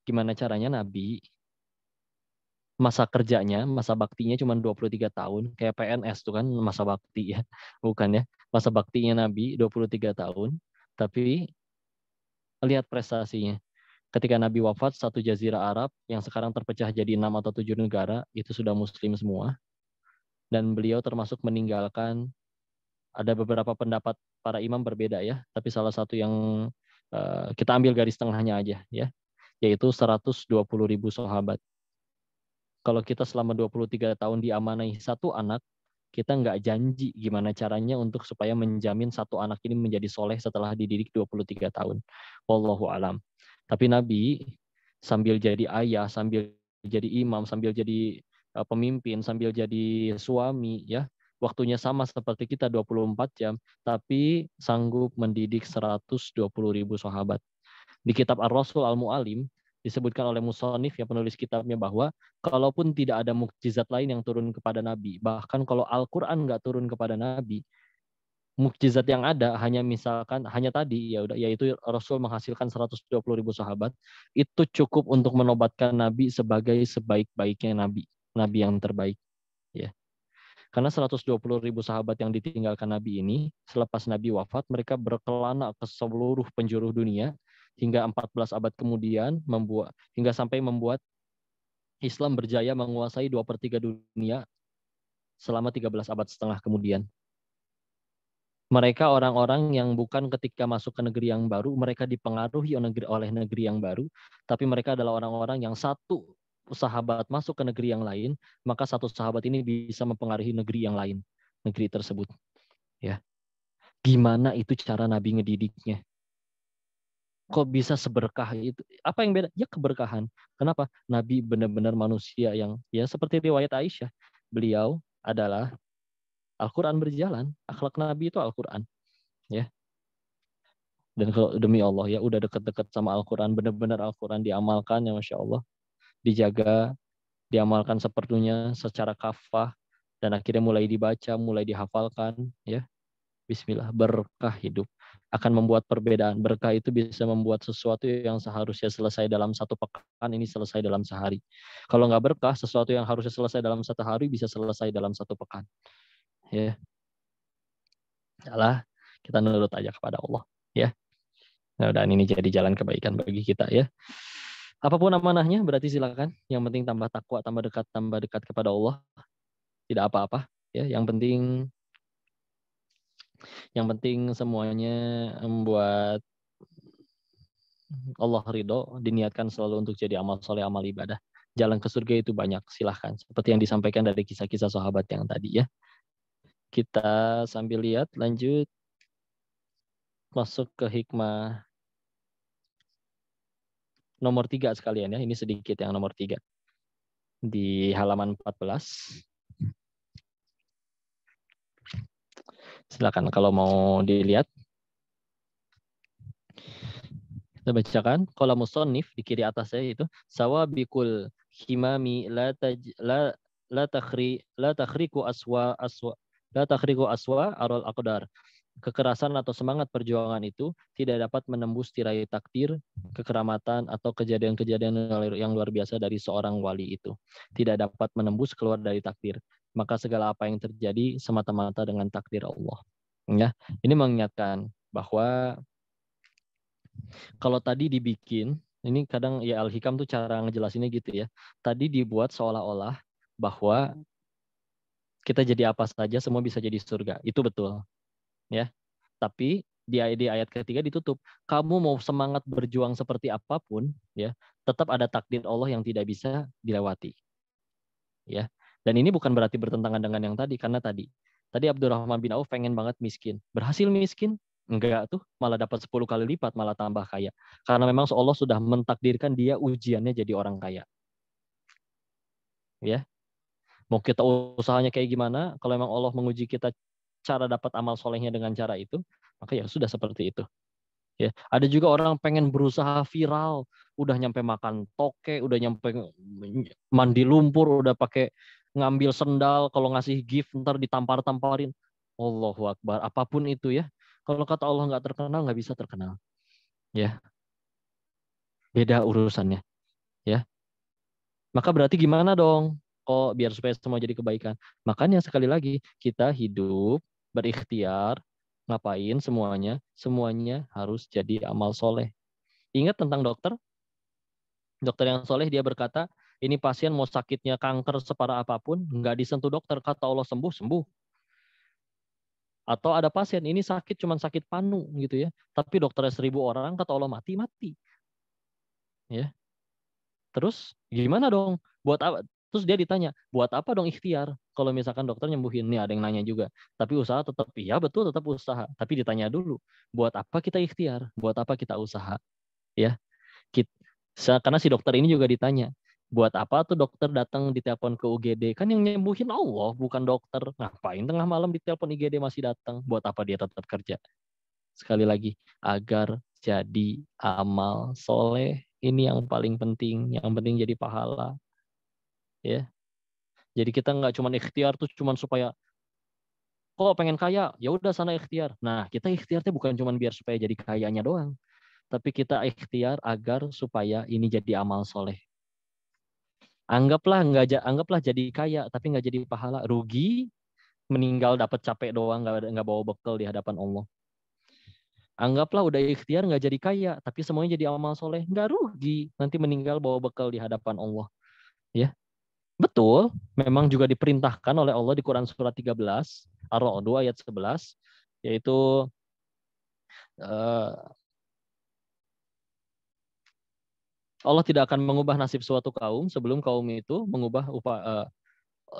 [SPEAKER 1] Gimana caranya Nabi masa kerjanya, masa baktinya cuma 23 tahun, kayak PNS tuh kan masa bakti ya. Bukan ya. Masa baktinya Nabi 23 tahun, tapi lihat prestasinya. Ketika Nabi wafat, satu jazirah Arab yang sekarang terpecah jadi 6 atau 7 negara, itu sudah muslim semua. Dan beliau termasuk meninggalkan, ada beberapa pendapat para imam berbeda ya, tapi salah satu yang kita ambil garis tengahnya aja ya, yaitu 120.000 sahabat. Kalau kita selama 23 tahun diamanai satu anak, kita nggak janji gimana caranya untuk supaya menjamin satu anak ini menjadi soleh setelah dididik 23 tahun. Wallahu alam. Tapi Nabi sambil jadi ayah, sambil jadi imam, sambil jadi pemimpin, sambil jadi suami, ya waktunya sama seperti kita 24 jam, tapi sanggup mendidik 120.000 sahabat. Di kitab Ar-Rasul Al-Mu'alim disebutkan oleh musonif yang penulis kitabnya bahwa kalaupun tidak ada mukjizat lain yang turun kepada Nabi, bahkan kalau Al-Quran nggak turun kepada Nabi, mukjizat yang ada hanya misalkan hanya tadi ya udah, yaitu Rasul menghasilkan 120.000 sahabat, itu cukup untuk menobatkan Nabi sebagai sebaik-baiknya Nabi, Nabi yang terbaik. Ya. Karena 120.000 sahabat yang ditinggalkan Nabi ini, selepas Nabi wafat, mereka berkelana ke seluruh penjuru dunia hingga 14 abad kemudian hingga sampai membuat Islam berjaya menguasai 2/3 dunia selama 13 abad setengah kemudian. Mereka orang-orang yang bukan ketika masuk ke negeri yang baru, mereka dipengaruhi oleh negeri yang baru, tapi mereka adalah orang-orang yang satu sahabat masuk ke negeri yang lain, maka satu sahabat ini bisa mempengaruhi negeri yang lain, negeri tersebut. Ya, gimana itu cara Nabi ngedidiknya? Kok bisa seberkah itu? Apa yang beda? Ya keberkahan. Kenapa? Nabi benar-benar manusia yang ya seperti riwayat Aisyah. Beliau adalah Al-Quran berjalan. Akhlak Nabi itu Al-Quran. Ya. Dan kalau demi Allah ya udah deket-deket sama Al-Quran, benar-benar Al-Quran diamalkan ya Masya Allah. Dijaga, diamalkan seperlunya secara kafah. Dan akhirnya mulai dibaca, mulai dihafalkan. Ya. Bismillah, berkah hidup. Akan membuat perbedaan. Berkah itu bisa membuat sesuatu yang seharusnya selesai dalam 1 pekan, ini selesai dalam sehari. Kalau nggak berkah, sesuatu yang harusnya selesai dalam 1 hari bisa selesai dalam 1 pekan. Ya, adalah kita nurut aja kepada Allah. Ya, nah, dan ini jadi jalan kebaikan bagi kita ya. Apapun amanahnya, berarti silakan. Yang penting tambah takwa, tambah dekat kepada Allah. Tidak apa-apa. Ya, yang penting semuanya membuat Allah ridho, diniatkan selalu untuk jadi amal soleh, amal ibadah. Jalan ke surga itu banyak, silahkan. Seperti yang disampaikan dari kisah-kisah sahabat yang tadi ya. Kita sambil lihat, lanjut masuk ke hikmah nomor 3 sekalian ya. Ini sedikit yang nomor 3. Di halaman 14. Silakan kalau mau dilihat. Kita bacakan. Qala musannif di kiri atas saya itu sawabikul himami la takhriku aswa arul aqdar. Kekerasan atau semangat perjuangan itu tidak dapat menembus tirai takdir, kekeramatan atau kejadian-kejadian yang luar biasa dari seorang wali itu. Tidak dapat menembus keluar dari takdir. Maka segala apa yang terjadi semata-mata dengan takdir Allah. Ya, ini mengingatkan bahwa kalau tadi dibikin, ini kadang ya Al-Hikam tuh cara ngejelasinnya gitu ya. Tadi dibuat seolah-olah bahwa kita jadi apa saja semua bisa jadi surga. Itu betul. Ya. Tapi di ayat ketiga ditutup. Kamu mau semangat berjuang seperti apapun, ya, tetap ada takdir Allah yang tidak bisa dilewati. Ya. Dan ini bukan berarti bertentangan dengan yang tadi, karena tadi Abdurrahman bin Auf pengen banget miskin. Berhasil miskin? Enggak tuh, malah dapat 10 kali lipat, malah tambah kaya. Karena memang Allah sudah mentakdirkan dia ujiannya jadi orang kaya. Ya. Mau kita usahanya kayak gimana, kalau memang Allah menguji kita cara dapat amal solehnya dengan cara itu, maka ya sudah seperti itu. Ya, ada juga orang pengen berusaha viral, udah nyampe makan toke, udah nyampe mandi lumpur, udah pakai ngambil sendal, kalau ngasih gift ntar ditampar-tamparin. Allahu Akbar, apapun itu ya. Kalau kata Allah nggak terkenal, nggak bisa terkenal. Ya, beda urusannya. Ya, maka berarti gimana dong? Kok biar supaya semua jadi kebaikan? Makanya sekali lagi kita hidup berikhtiar, ngapain semuanya? Semuanya harus jadi amal soleh. Ingat tentang dokter? Dokter yang soleh dia berkata, ini pasien mau sakitnya kanker separah apapun, nggak disentuh dokter, kata Allah sembuh, sembuh. Atau ada pasien, ini sakit cuma sakit panu gitu ya, tapi dokternya 1.000 orang, kata Allah mati, mati. Ya. Terus gimana dong? Buat apa? Terus dia ditanya, buat apa dong ikhtiar? Kalau misalkan dokter nyembuhin, nih ada yang nanya juga. Tapi usaha tetap, iya betul tetap usaha. Tapi ditanya dulu, buat apa kita ikhtiar? Buat apa kita usaha? Ya, karena si dokter ini juga ditanya, buat apa tuh dokter datang ditelepon ke UGD? Kan yang nyembuhin Allah, bukan dokter. Ngapain tengah malam ditelepon IGD masih datang? Buat apa dia tetap kerja? Sekali lagi, agar jadi amal soleh. Ini yang paling penting. Yang penting jadi pahala. Ya, jadi kita nggak cuma ikhtiar tuh cuma supaya kok pengen kaya, ya udah sana ikhtiar. Nah, kita ikhtiarnya bukan cuma biar supaya jadi kayanya doang, tapi kita ikhtiar agar supaya ini jadi amal soleh. Anggaplah jadi kaya tapi nggak jadi pahala, rugi. meninggal dapat capek doang, nggak bawa bekal di hadapan Allah. Anggaplah udah ikhtiar nggak jadi kaya, tapi semuanya jadi amal soleh, nggak rugi. Nanti meninggal bawa bekal di hadapan Allah. Ya, betul. Memang juga diperintahkan oleh Allah di Quran surat 13, Ar-Ra'd ayat 11, yaitu eh, Allah tidak akan mengubah nasib suatu kaum sebelum kaum itu mengubah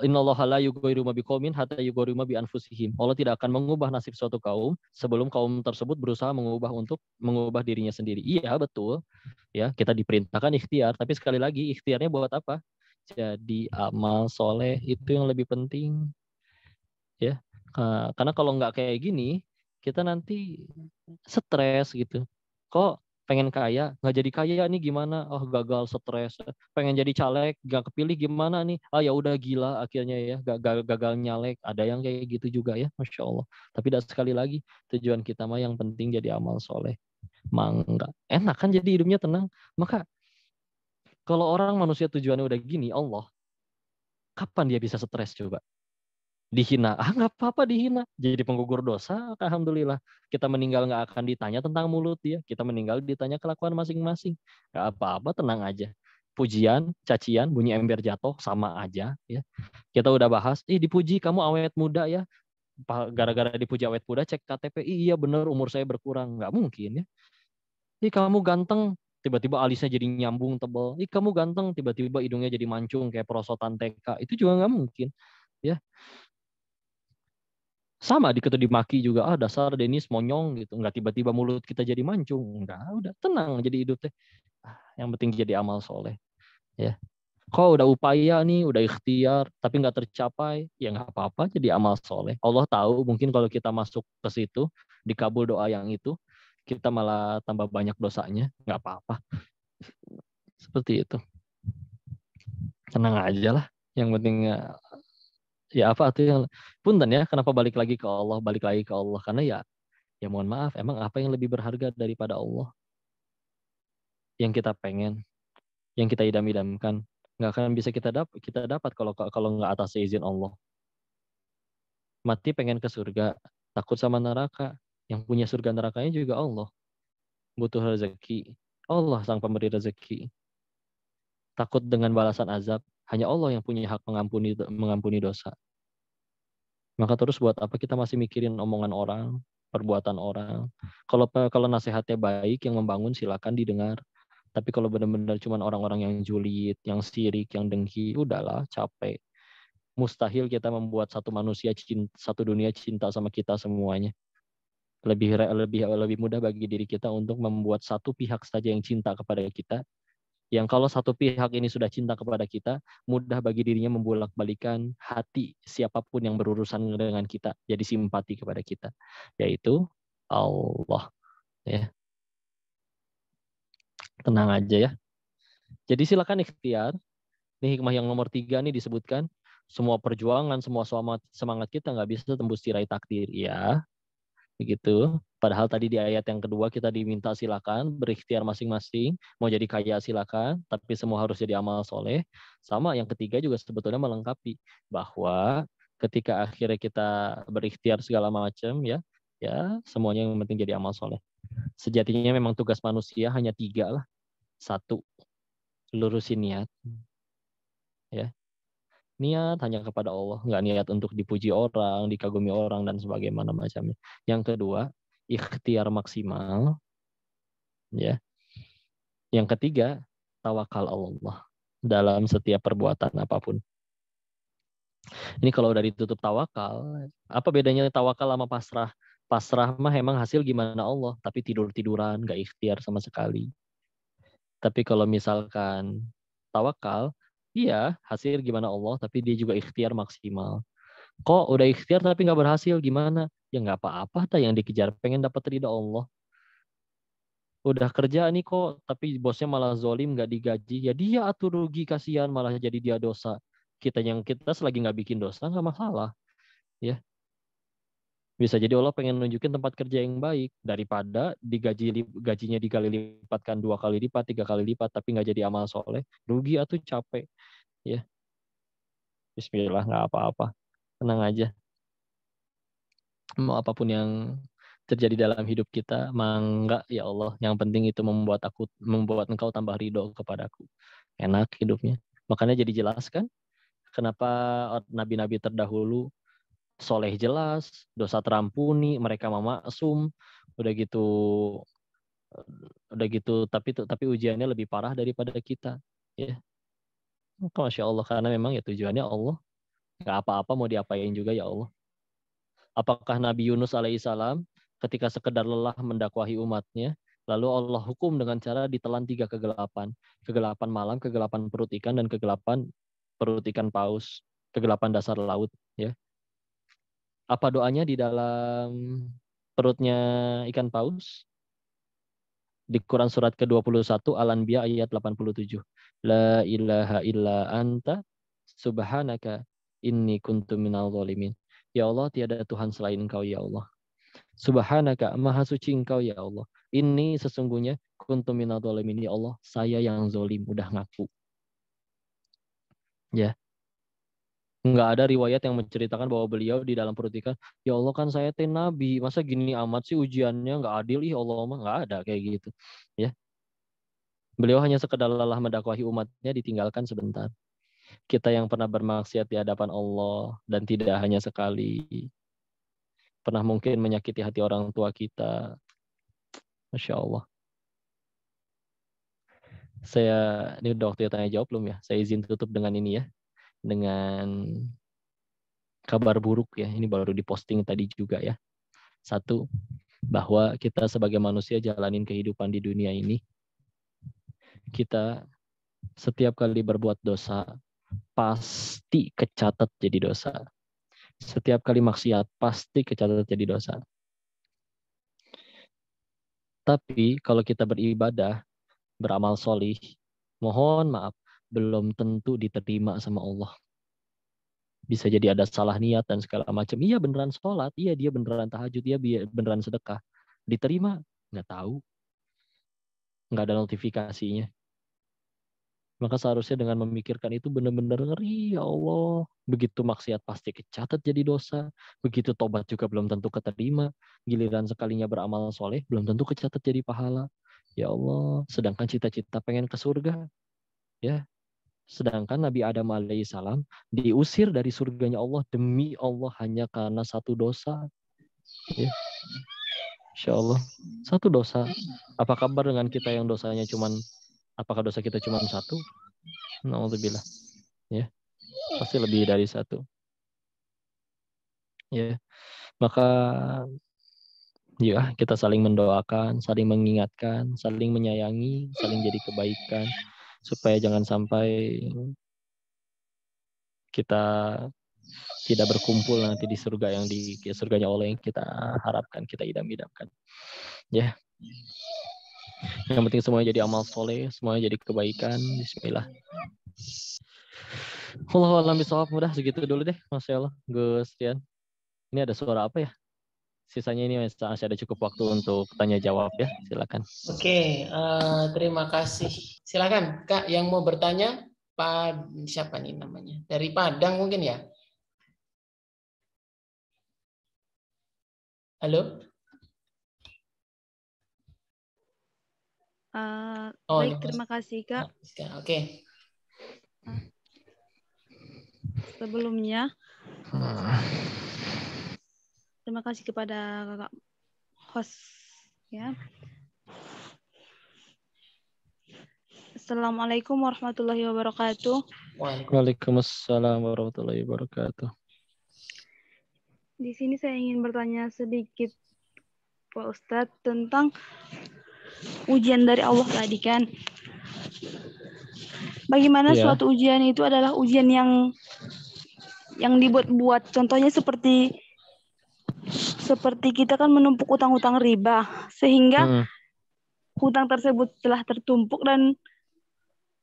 [SPEAKER 1] Innallaha la yughayyiru ma biqaumin hatta yughayyiru ma bi anfusihim. Allah tidak akan mengubah nasib suatu kaum sebelum kaum tersebut berusaha mengubah dirinya sendiri. Iya, betul. Ya, kita diperintahkan ikhtiar, tapi sekali lagi ikhtiarnya buat apa? Jadi amal soleh itu yang lebih penting, ya. Karena kalau nggak kayak gini, kita nanti stres gitu. Kok pengen kaya, nggak jadi kaya nih gimana? Oh, gagal, stres. Pengen jadi caleg, nggak kepilih gimana nih? Ah, ya udah gila akhirnya ya, gagal nyalek. Ada yang kayak gitu juga ya, Masya Allah. Tapi sekali lagi, tujuan kita mah yang penting jadi amal soleh. Mangga. Enak kan jadi hidupnya tenang. Maka kalau orang manusia tujuannya udah gini, Allah, kapan dia bisa stres coba? Dihina, nggak apa-apa dihina. Jadi penggugur dosa, alhamdulillah. Kita meninggal nggak akan ditanya tentang mulut dia. Kita meninggal ditanya kelakuan masing-masing. Nggak apa-apa, tenang aja. Pujian, cacian, bunyi ember jatuh, sama aja. Ya. Kita udah bahas, dipuji kamu awet muda ya. Gara-gara dipuji awet muda, cek KTP, iya bener umur saya berkurang. Nggak mungkin ya. Kamu ganteng, tiba-tiba alisnya jadi nyambung tebal. Kamu ganteng, tiba-tiba hidungnya jadi mancung kayak perosotan TK. Itu juga nggak mungkin. Ya, sama kita dimaki juga, dasar Denis monyong gitu, nggak tiba-tiba mulut kita jadi mancung, nggak, udah tenang jadi hidup teh. Yang penting jadi amal soleh, ya. Kok udah upaya nih, udah ikhtiar tapi nggak tercapai, ya nggak apa-apa, jadi amal soleh. Allah tahu mungkin kalau kita masuk ke situ, dikabul doa yang itu, kita malah tambah banyak dosanya, nggak apa-apa. Seperti itu, tenang aja lah. Yang penting ya apa tuh yang punten ya, kenapa balik lagi ke Allah, balik lagi ke Allah, karena ya mohon maaf, emang apa yang lebih berharga daripada Allah? Yang kita pengen, yang kita idam-idamkan, nggak akan bisa kita dapat kalau kalau nggak atas izin Allah. Mati pengen ke surga, takut sama neraka. Yang punya surga nerakanya juga Allah. Butuh rezeki, Allah sang pemberi rezeki. Takut dengan balasan azab, hanya Allah yang punya hak mengampuni dosa. Maka terus buat apa kita masih mikirin omongan orang, perbuatan orang? Kalau nasihatnya baik, yang membangun, silakan didengar. Tapi kalau benar-benar cuma orang-orang yang julid, yang sirik, yang dengki, udahlah, capek. Mustahil kita membuat satu dunia cinta sama kita semuanya. Lebih mudah bagi diri kita untuk membuat satu pihak saja yang cinta kepada kita. Yang kalau satu pihak ini sudah cinta kepada kita, mudah bagi dirinya membolak-balikan hati siapapun yang berurusan dengan kita, jadi simpati kepada kita, yaitu Allah. Ya, tenang aja ya. Jadi silakan ikhtiar. Ini hikmah yang nomor 3 nih disebutkan. Semua perjuangan, semua semangat kita nggak bisa tembus tirai takdir. Ya, begitu. Padahal tadi di ayat yang kedua kita diminta silakan berikhtiar masing-masing. Mau jadi kaya silakan, tapi semua harus jadi amal soleh. Sama yang ketiga juga sebetulnya melengkapi. Bahwa ketika akhirnya kita berikhtiar segala macam, ya semuanya yang penting jadi amal soleh. Sejatinya memang tugas manusia hanya 3 lah. 1, lurusin niat. Ya, niat hanya kepada Allah, nggak niat untuk dipuji orang, dikagumi orang dan sebagaimana macamnya. Yang kedua, ikhtiar maksimal, ya. Yang ketiga, tawakal Allah dalam setiap perbuatan apapun. Ini kalau dari tutup tawakal, apa bedanya tawakal sama pasrah? Pasrah mah emang hasil gimana Allah, tapi tidur-tiduran, nggak ikhtiar sama sekali. Tapi kalau misalkan tawakal, iya hasil gimana Allah, tapi dia juga ikhtiar maksimal. Kok udah ikhtiar tapi nggak berhasil gimana? Ya nggak apa-apa, tak yang dikejar pengen dapat ridha Allah. Udah kerja nih kok, tapi bosnya malah zolim nggak digaji. Ya dia atur rugi, kasihan malah jadi dia dosa. Kita selagi nggak bikin dosa nggak masalah. Ya, bisa jadi Allah pengen nunjukin tempat kerja yang baik daripada gajinya dikali lipatkan 2 kali lipat, 3 kali lipat, tapi nggak jadi amal soleh. Rugi atau capek. Ya, Bismillah nggak apa-apa. Tenang aja. mau apapun yang terjadi dalam hidup kita, mangga ya Allah. Yang penting itu membuat engkau tambah ridho kepadaku. Enak hidupnya. Makanya jadi jelas kan kenapa nabi-nabi terdahulu soleh jelas, dosa terampuni, mereka maksum, udah gitu tapi ujiannya lebih parah daripada kita. Ya, Masya Allah, karena memang ya tujuannya Allah. Nggak apa-apa mau diapain juga ya Allah. Apakah Nabi Yunus alaihissalam ketika sekedar lelah mendakwahi umatnya, lalu Allah hukum dengan cara ditelan 3 kegelapan. Kegelapan malam, kegelapan perut ikan, dan kegelapan perut ikan paus. Kegelapan dasar laut. Ya. Apa doanya di dalam perutnya ikan paus? Di Quran surat ke-21 Al-Anbiya ayat 87. La ilaha illa anta subhanaka inni kuntu minal zalimin. Ya Allah, tiada Tuhan selain Engkau ya Allah. Subhanaka, maha suci Engkau ya Allah. Ini sesungguhnya kuntu minal zalimin ya Allah, saya yang zolim, udah ngaku. Ya, nggak ada riwayat yang menceritakan bahwa beliau di dalam perut ikan, ya Allah kan saya teh nabi, masa gini amat sih ujiannya, nggak adil, ih Allah mah nggak ada kayak gitu. Ya, beliau hanya sekedar lelah mendakwahi umatnya ditinggalkan sebentar. Kita yang pernah bermaksiat di hadapan Allah dan tidak hanya sekali, pernah mungkin menyakiti hati orang tua kita. Masya Allah. Saya, ini udah waktu tanya jawab belum ya? Saya izin tutup dengan ini ya. Dengan kabar buruk ya. Ini baru diposting tadi juga ya. Satu, bahwa kita sebagai manusia jalanin kehidupan di dunia ini, kita setiap kali berbuat dosa, pasti kecatat jadi dosa. Setiap kali maksiat, pasti kecatat jadi dosa. Tapi kalau kita beribadah, beramal solih, mohon maaf, belum tentu diterima sama Allah. Bisa jadi ada salah niat dan segala macam. Iya beneran sholat, iya dia beneran tahajud, iya beneran sedekah. Diterima? Nggak tahu. Nggak ada notifikasinya. Maka seharusnya dengan memikirkan itu benar-benar ngeri, ya Allah. Begitu maksiat pasti kecatat jadi dosa. Begitu tobat juga belum tentu keterima. Giliran sekalinya beramal soleh, belum tentu kecatat jadi pahala. Ya Allah, sedangkan cita-cita pengen ke surga. Ya, sedangkan Nabi Adam alaihissalam diusir dari surganya Allah demi Allah hanya karena satu dosa. Ya, Insya Allah. Satu dosa. Apa kabar dengan kita yang dosanya apakah dosa kita cuma satu? Na'udzubillah. Ya, pasti lebih dari satu. Ya, maka ya kita saling mendoakan, saling mengingatkan, saling menyayangi, saling jadi kebaikan supaya jangan sampai kita tidak berkumpul nanti di surga surganya Allah yang kita harapkan, kita idam-idamkan. Ya. Yang penting semuanya jadi amal soleh, semuanya jadi kebaikan. Bismillah. Allahu a'lam bishawab. Udah segitu dulu deh, Masya Allah. Gus Tian. Ini ada suara apa ya? Sisanya ini masih ada cukup waktu untuk tanya jawab ya. Silakan.
[SPEAKER 2] Oke, terima kasih. Silakan Kak yang mau bertanya. Siapa nih namanya? Dari Padang mungkin ya? Halo?
[SPEAKER 3] Baik, terima kasih Kak.
[SPEAKER 2] Oke.
[SPEAKER 3] Sebelumnya, terima kasih kepada Kakak host ya. Assalamualaikum warahmatullahi wabarakatuh.
[SPEAKER 1] Waalaikumsalam warahmatullahi wabarakatuh.
[SPEAKER 3] Di sini saya ingin bertanya sedikit Pak Ustadz tentang ujian dari Allah tadi kan. Bagaimana suatu ujian itu adalah ujian yang dibuat-buat. Contohnya seperti kita kan menumpuk utang-utang riba sehingga hutang tersebut telah tertumpuk dan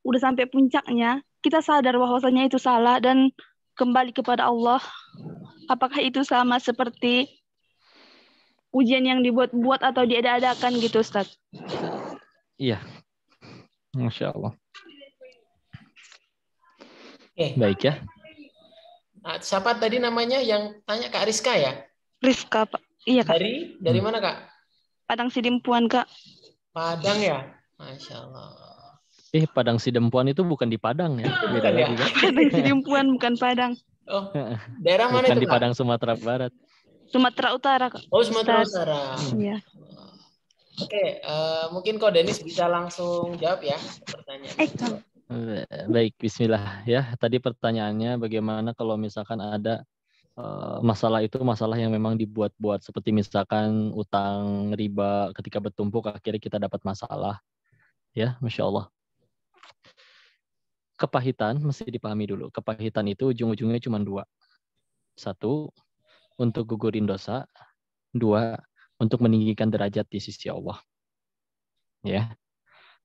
[SPEAKER 3] udah sampai puncaknya, kita sadar bahwasanya itu salah dan kembali kepada Allah. Apakah itu sama seperti ujian yang dibuat-buat atau diada-adakan gitu, Ustaz?
[SPEAKER 1] Iya. Masya Allah.
[SPEAKER 2] Oke.
[SPEAKER 1] Baik ya.
[SPEAKER 2] Nah, siapa tadi namanya yang tanya Kak Rizka ya?
[SPEAKER 3] Rizka, Pak. Iya, Kak.
[SPEAKER 2] Dari mana, Kak?
[SPEAKER 3] Padang Sidimpuan, Kak.
[SPEAKER 2] Padang ya? Masya Allah.
[SPEAKER 1] Padang Sidempuan itu bukan di Padang ya, beda
[SPEAKER 2] Bukan ya?
[SPEAKER 1] lagi kan?
[SPEAKER 3] Padang Sidimpuan, bukan Padang.
[SPEAKER 2] Oh, daerah mana
[SPEAKER 1] Bukan
[SPEAKER 2] itu,
[SPEAKER 1] di
[SPEAKER 2] Kak?
[SPEAKER 1] Padang Sumatera Barat.
[SPEAKER 3] Sumatera Utara, Kak.
[SPEAKER 2] Oh, Sumatera
[SPEAKER 3] Ustaz.
[SPEAKER 2] Utara.
[SPEAKER 3] Iya.
[SPEAKER 2] Oke, mungkin Ko Denis bisa langsung jawab ya pertanyaan.
[SPEAKER 1] Baik, bismillah ya. Tadi pertanyaannya bagaimana kalau misalkan ada masalah itu masalah yang memang dibuat-buat, seperti misalkan utang riba ketika bertumpuk akhirnya kita dapat masalah. Ya, Masya Allah. Kepahitan mesti dipahami dulu. Kepahitan itu ujung-ujungnya cuma dua. Satu, untuk gugurin dosa. Dua, untuk meninggikan derajat di sisi Allah. Ya.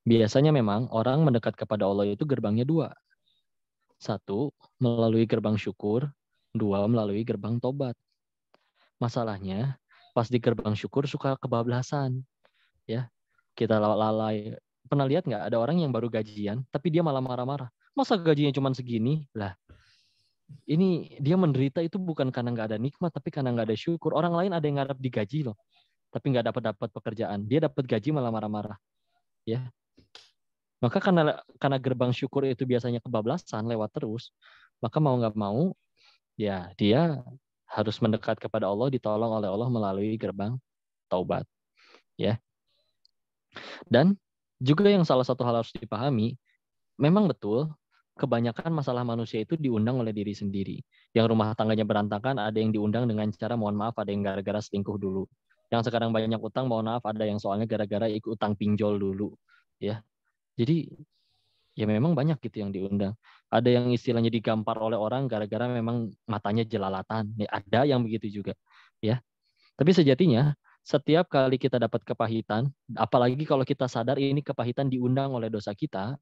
[SPEAKER 1] Biasanya memang orang mendekat kepada Allah itu gerbangnya dua. Satu, melalui gerbang syukur. Dua, melalui gerbang tobat. Masalahnya, pas di gerbang syukur suka kebablasan. Ya, kita lalai. Pernah lihat nggak ada orang yang baru gajian, tapi dia malah marah-marah. Masa gajinya cuma segini? Lah, ini dia menderita itu bukan karena nggak ada nikmat, tapi karena nggak ada syukur. Orang lain ada yang ngarep digaji loh, tapi nggak dapat pekerjaan. Dia dapat gaji malah marah-marah. Ya, maka karena gerbang syukur itu biasanya kebablasan lewat terus, maka mau nggak mau, ya dia harus mendekat kepada Allah, ditolong oleh Allah melalui gerbang taubat. Ya. Dan juga yang salah satu hal harus dipahami, memang betul kebanyakan masalah manusia itu diundang oleh diri sendiri. Yang rumah tangganya berantakan, ada yang diundang dengan cara mohon maaf, ada yang gara-gara selingkuh dulu. Yang sekarang banyak utang, mohon maaf, ada yang soalnya gara-gara ikut utang pinjol dulu. Ya, jadi ya memang banyak gitu yang diundang. Ada yang istilahnya digampar oleh orang gara-gara memang matanya jelalatan. Ya, ada yang begitu juga. Ya, tapi sejatinya setiap kali kita dapat kepahitan, apalagi kalau kita sadar ini kepahitan diundang oleh dosa kita,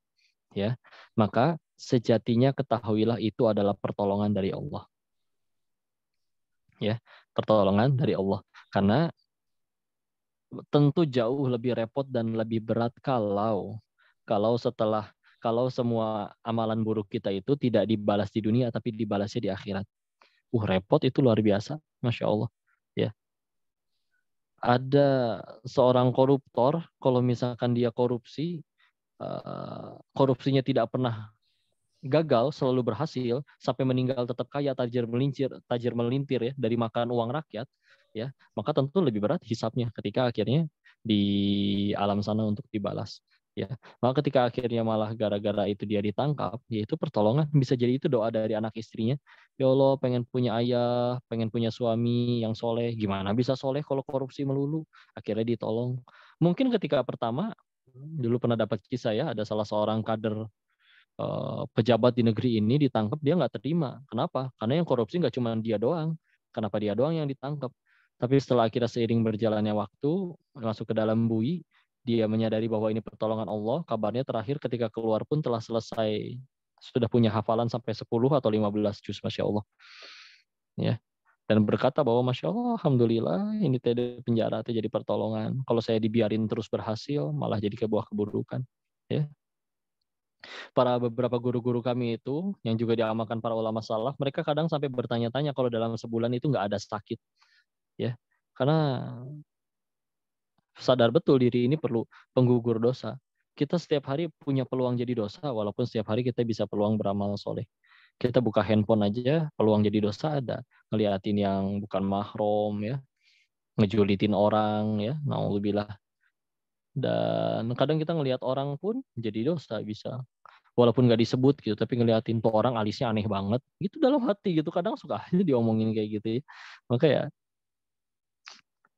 [SPEAKER 1] ya, maka sejatinya ketahuilah itu adalah pertolongan dari Allah. Ya, pertolongan dari Allah. Karena tentu jauh lebih repot dan lebih berat kalau semua amalan buruk kita itu tidak dibalas di dunia tapi dibalasnya di akhirat. Repot itu luar biasa, Masya Allah. Ya. Ada seorang koruptor, kalau misalkan dia korupsi, korupsinya tidak pernah gagal, selalu berhasil, sampai meninggal tetap kaya, tajir melintir ya, dari makan uang rakyat, ya, maka tentu lebih berat hisapnya ketika akhirnya di alam sana untuk dibalas. Ya, maka ketika akhirnya malah gara-gara itu dia ditangkap, yaitu pertolongan, bisa jadi itu doa dari anak istrinya. Ya Allah, pengen punya ayah, pengen punya suami yang soleh. Gimana bisa soleh kalau korupsi melulu? Akhirnya ditolong. Mungkin ketika pertama, dulu pernah dapat kisah ya, ada salah seorang kader pejabat di negeri ini ditangkap, dia nggak terima. Kenapa? Karena yang korupsi nggak cuma dia doang. Kenapa dia doang yang ditangkap? Tapi setelah akhirnya seiring berjalannya waktu, masuk ke dalam bui, dia menyadari bahwa ini pertolongan Allah. Kabarnya terakhir ketika keluar pun telah selesai, sudah punya hafalan sampai 10 atau 15 juz, Masya Allah. Ya. Dan berkata bahwa Masya Allah, Alhamdulillah, ini tidak penjara itu jadi pertolongan. Kalau saya dibiarin terus berhasil, malah jadi sebuah keburukan. Ya. Beberapa guru-guru kami itu, yang juga diamalkan para ulama salaf, mereka kadang sampai bertanya-tanya kalau dalam sebulan itu nggak ada sakit. Ya. Karena sadar betul diri ini perlu penggugur dosa. Kita setiap hari punya peluang jadi dosa, walaupun setiap hari kita bisa peluang beramal soleh. Kita buka handphone aja, peluang jadi dosa ada. Ngeliatin yang bukan mahram, ya, ngejulitin orang, ya, naudzubillah. Dan kadang kita ngelihat orang pun jadi dosa bisa. Walaupun nggak disebut gitu, tapi ngeliatin tuh orang alisnya aneh banget. Gitu dalam hati gitu, kadang suka aja diomongin kayak gitu ya. Maka ya,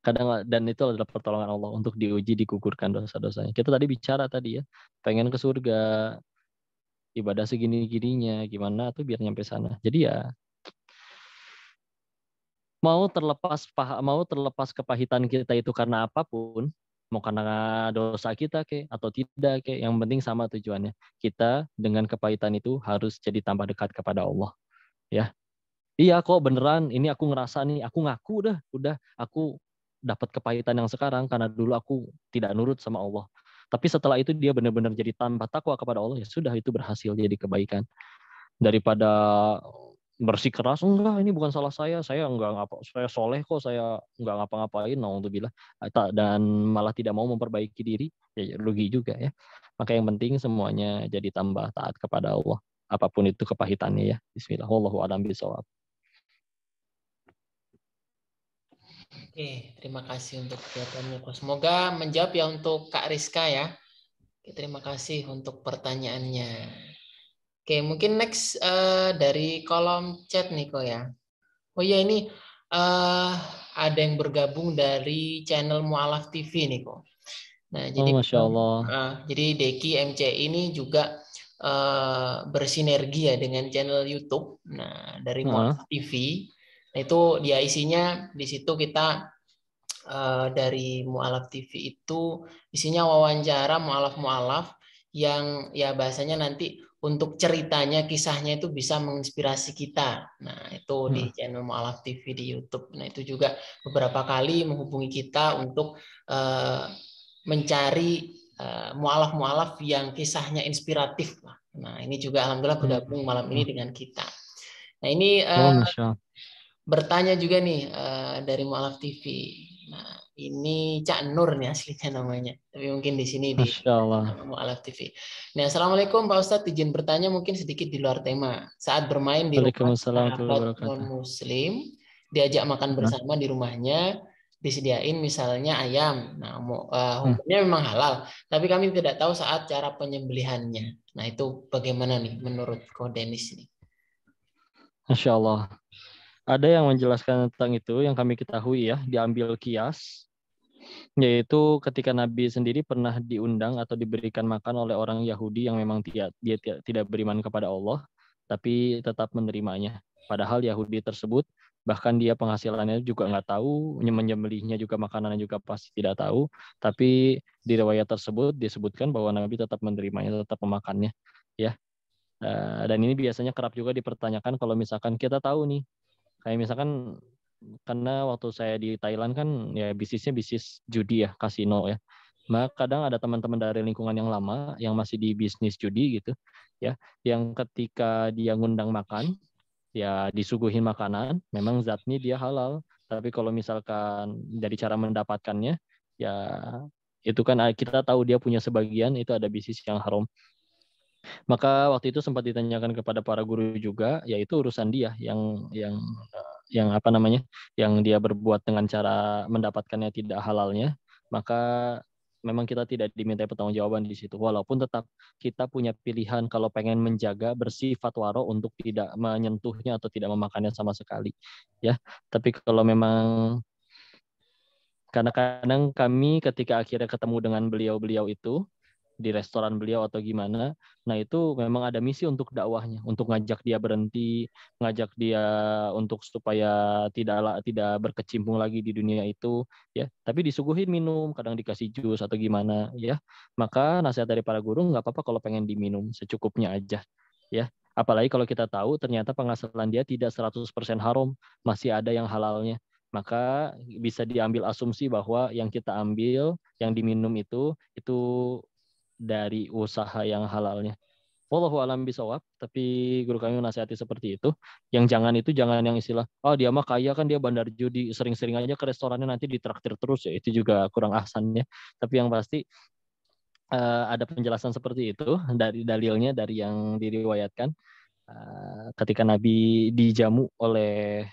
[SPEAKER 1] kadang, dan itu adalah pertolongan Allah untuk diuji, digugurkan dosa-dosanya. Kita tadi bicara tadi ya, pengen ke surga, ibadah segini-gininya, gimana tuh biar nyampe sana. Jadi ya, mau terlepas kepahitan kita itu karena apapun, mau karena dosa kita atau tidak yang penting sama tujuannya. Kita dengan kepahitan itu harus jadi tambah dekat kepada Allah. Ya. Iya kok beneran, ini aku ngerasa nih, aku ngaku udah aku dapat kepahitan yang sekarang karena dulu aku tidak nurut sama Allah. Tapi setelah itu dia benar-benar jadi tambah takwa kepada Allah, ya sudah, itu berhasil jadi kebaikan. Daripada bersikeras, enggak, ini bukan salah saya enggak ngapa, saya soleh kok, saya enggak ngapa-ngapain, naudzubillah, dan malah tidak mau memperbaiki diri, ya rugi juga ya. Maka yang penting semuanya jadi tambah taat kepada Allah, apapun itu kepahitannya ya. Bismillah, wallahu a'lam bishawab.
[SPEAKER 2] Oke, terima kasih untuk jawabannya. Semoga menjawab ya untuk Kak Rizka ya. Oke, terima kasih untuk pertanyaannya. Oke, mungkin next dari kolom chat nih kok ya. Oh iya, ini ada yang bergabung dari channel Mu'alaf TV nih kok. Nah, jadi
[SPEAKER 1] Masya Allah.
[SPEAKER 2] jadi Deki MC ini juga bersinergi ya dengan channel YouTube. Nah, dari Mu'alaf TV. Nah, itu dia isinya di situ kita dari Mu'alaf TV itu isinya wawancara mu'alaf-mu'alaf yang ya bahasanya nanti untuk ceritanya, kisahnya itu bisa menginspirasi kita. Nah, itu di channel Mu'alaf TV di YouTube. Nah, itu juga beberapa kali menghubungi kita untuk mencari mu'alaf-mu'alaf yang kisahnya inspiratif. Nah, ini juga alhamdulillah bergabung malam ini dengan kita. Nah, ini bertanya juga nih dari Mu'alaf TV. Nah, ini Cak Nur nih aslinya namanya. Tapi mungkin di sini di Mu'alaf TV. Nah, Assalamualaikum Pak Ustadz, izin bertanya mungkin sedikit di luar tema. Saat bermain di rumah sahabat non-muslim, diajak makan bersama di rumahnya, disediain misalnya ayam. Nah, hukumnya memang halal, tapi kami tidak tahu saat cara penyembelihannya. Nah, itu bagaimana nih menurut Ko Denis ini?
[SPEAKER 1] Masya Allah. Ada yang menjelaskan tentang itu yang kami ketahui ya, diambil kias, yaitu ketika Nabi sendiri pernah diundang atau diberikan makan oleh orang Yahudi yang memang dia tidak beriman kepada Allah, tapi tetap menerimanya. Padahal Yahudi tersebut, bahkan dia penghasilannya juga nggak tahu, menyembelihnya juga makanannya juga pasti tidak tahu, tapi di riwayat tersebut disebutkan bahwa Nabi tetap menerimanya, tetap memakannya. Ya. Dan ini biasanya kerap juga dipertanyakan kalau misalkan kita tahu nih, kayak misalkan karena waktu saya di Thailand kan ya bisnisnya bisnis judi ya, kasino ya. Maka kadang ada teman-teman dari lingkungan yang lama yang masih di bisnis judi gitu ya, yang ketika dia ngundang makan ya disuguhin makanan, memang zatnya dia halal. Tapi kalau misalkan dari cara mendapatkannya ya itu kan kita tahu dia punya sebagian itu ada bisnis yang haram. Maka waktu itu sempat ditanyakan kepada para guru juga, yaitu urusan dia yang apa namanya, yang dia berbuat dengan cara mendapatkannya tidak halalnya, maka memang kita tidak diminta pertanggungjawaban di situ. Walaupun tetap kita punya pilihan kalau pengen menjaga bersifat waro untuk tidak menyentuhnya atau tidak memakannya sama sekali, ya. Tapi kalau memang kadang-kadang kami ketika akhirnya ketemu dengan beliau-beliau itu di restoran beliau atau gimana. Nah, itu memang ada misi untuk dakwahnya, untuk ngajak dia berhenti, ngajak dia untuk supaya tidak berkecimpung lagi di dunia itu, ya. Tapi disuguhin minum, kadang dikasih jus atau gimana, ya. Maka nasihat dari para guru nggak apa-apa kalau pengen diminum secukupnya aja, ya. Apalagi kalau kita tahu ternyata penghasilan dia tidak 100% haram, masih ada yang halalnya. Maka bisa diambil asumsi bahwa yang kita ambil, yang diminum itu dari usaha yang halalnya. Wallahu alam bisawab, tapi guru kami menasihati seperti itu. Yang jangan yang istilah, oh dia mah kaya kan, dia bandar judi, sering-sering aja ke restorannya nanti ditraktir terus, ya itu juga kurang ahsannya. Tapi yang pasti ada penjelasan seperti itu dari dalilnya, dari yang diriwayatkan ketika Nabi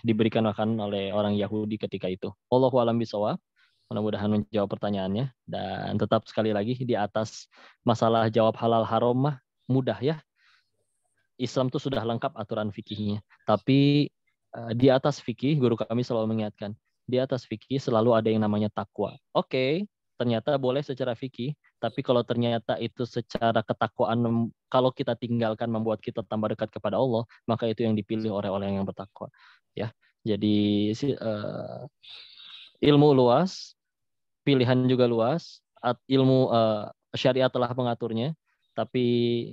[SPEAKER 1] diberikan makan oleh orang Yahudi ketika itu. Wallahu alam bisawab. Mudah-mudahan menjawab pertanyaannya. Dan tetap sekali lagi di atas masalah jawab halal haram mah mudah ya. Islam tuh sudah lengkap aturan fikihnya. Tapi di atas fikih, guru kami selalu mengingatkan, di atas fikih selalu ada yang namanya takwa. Oke, ternyata boleh secara fikih, tapi kalau ternyata itu secara ketakwaan, kalau kita tinggalkan membuat kita tambah dekat kepada Allah, maka itu yang dipilih oleh orang yang bertakwa. Ya, jadi ilmu luas, pilihan juga luas, ilmu syariat telah mengaturnya, tapi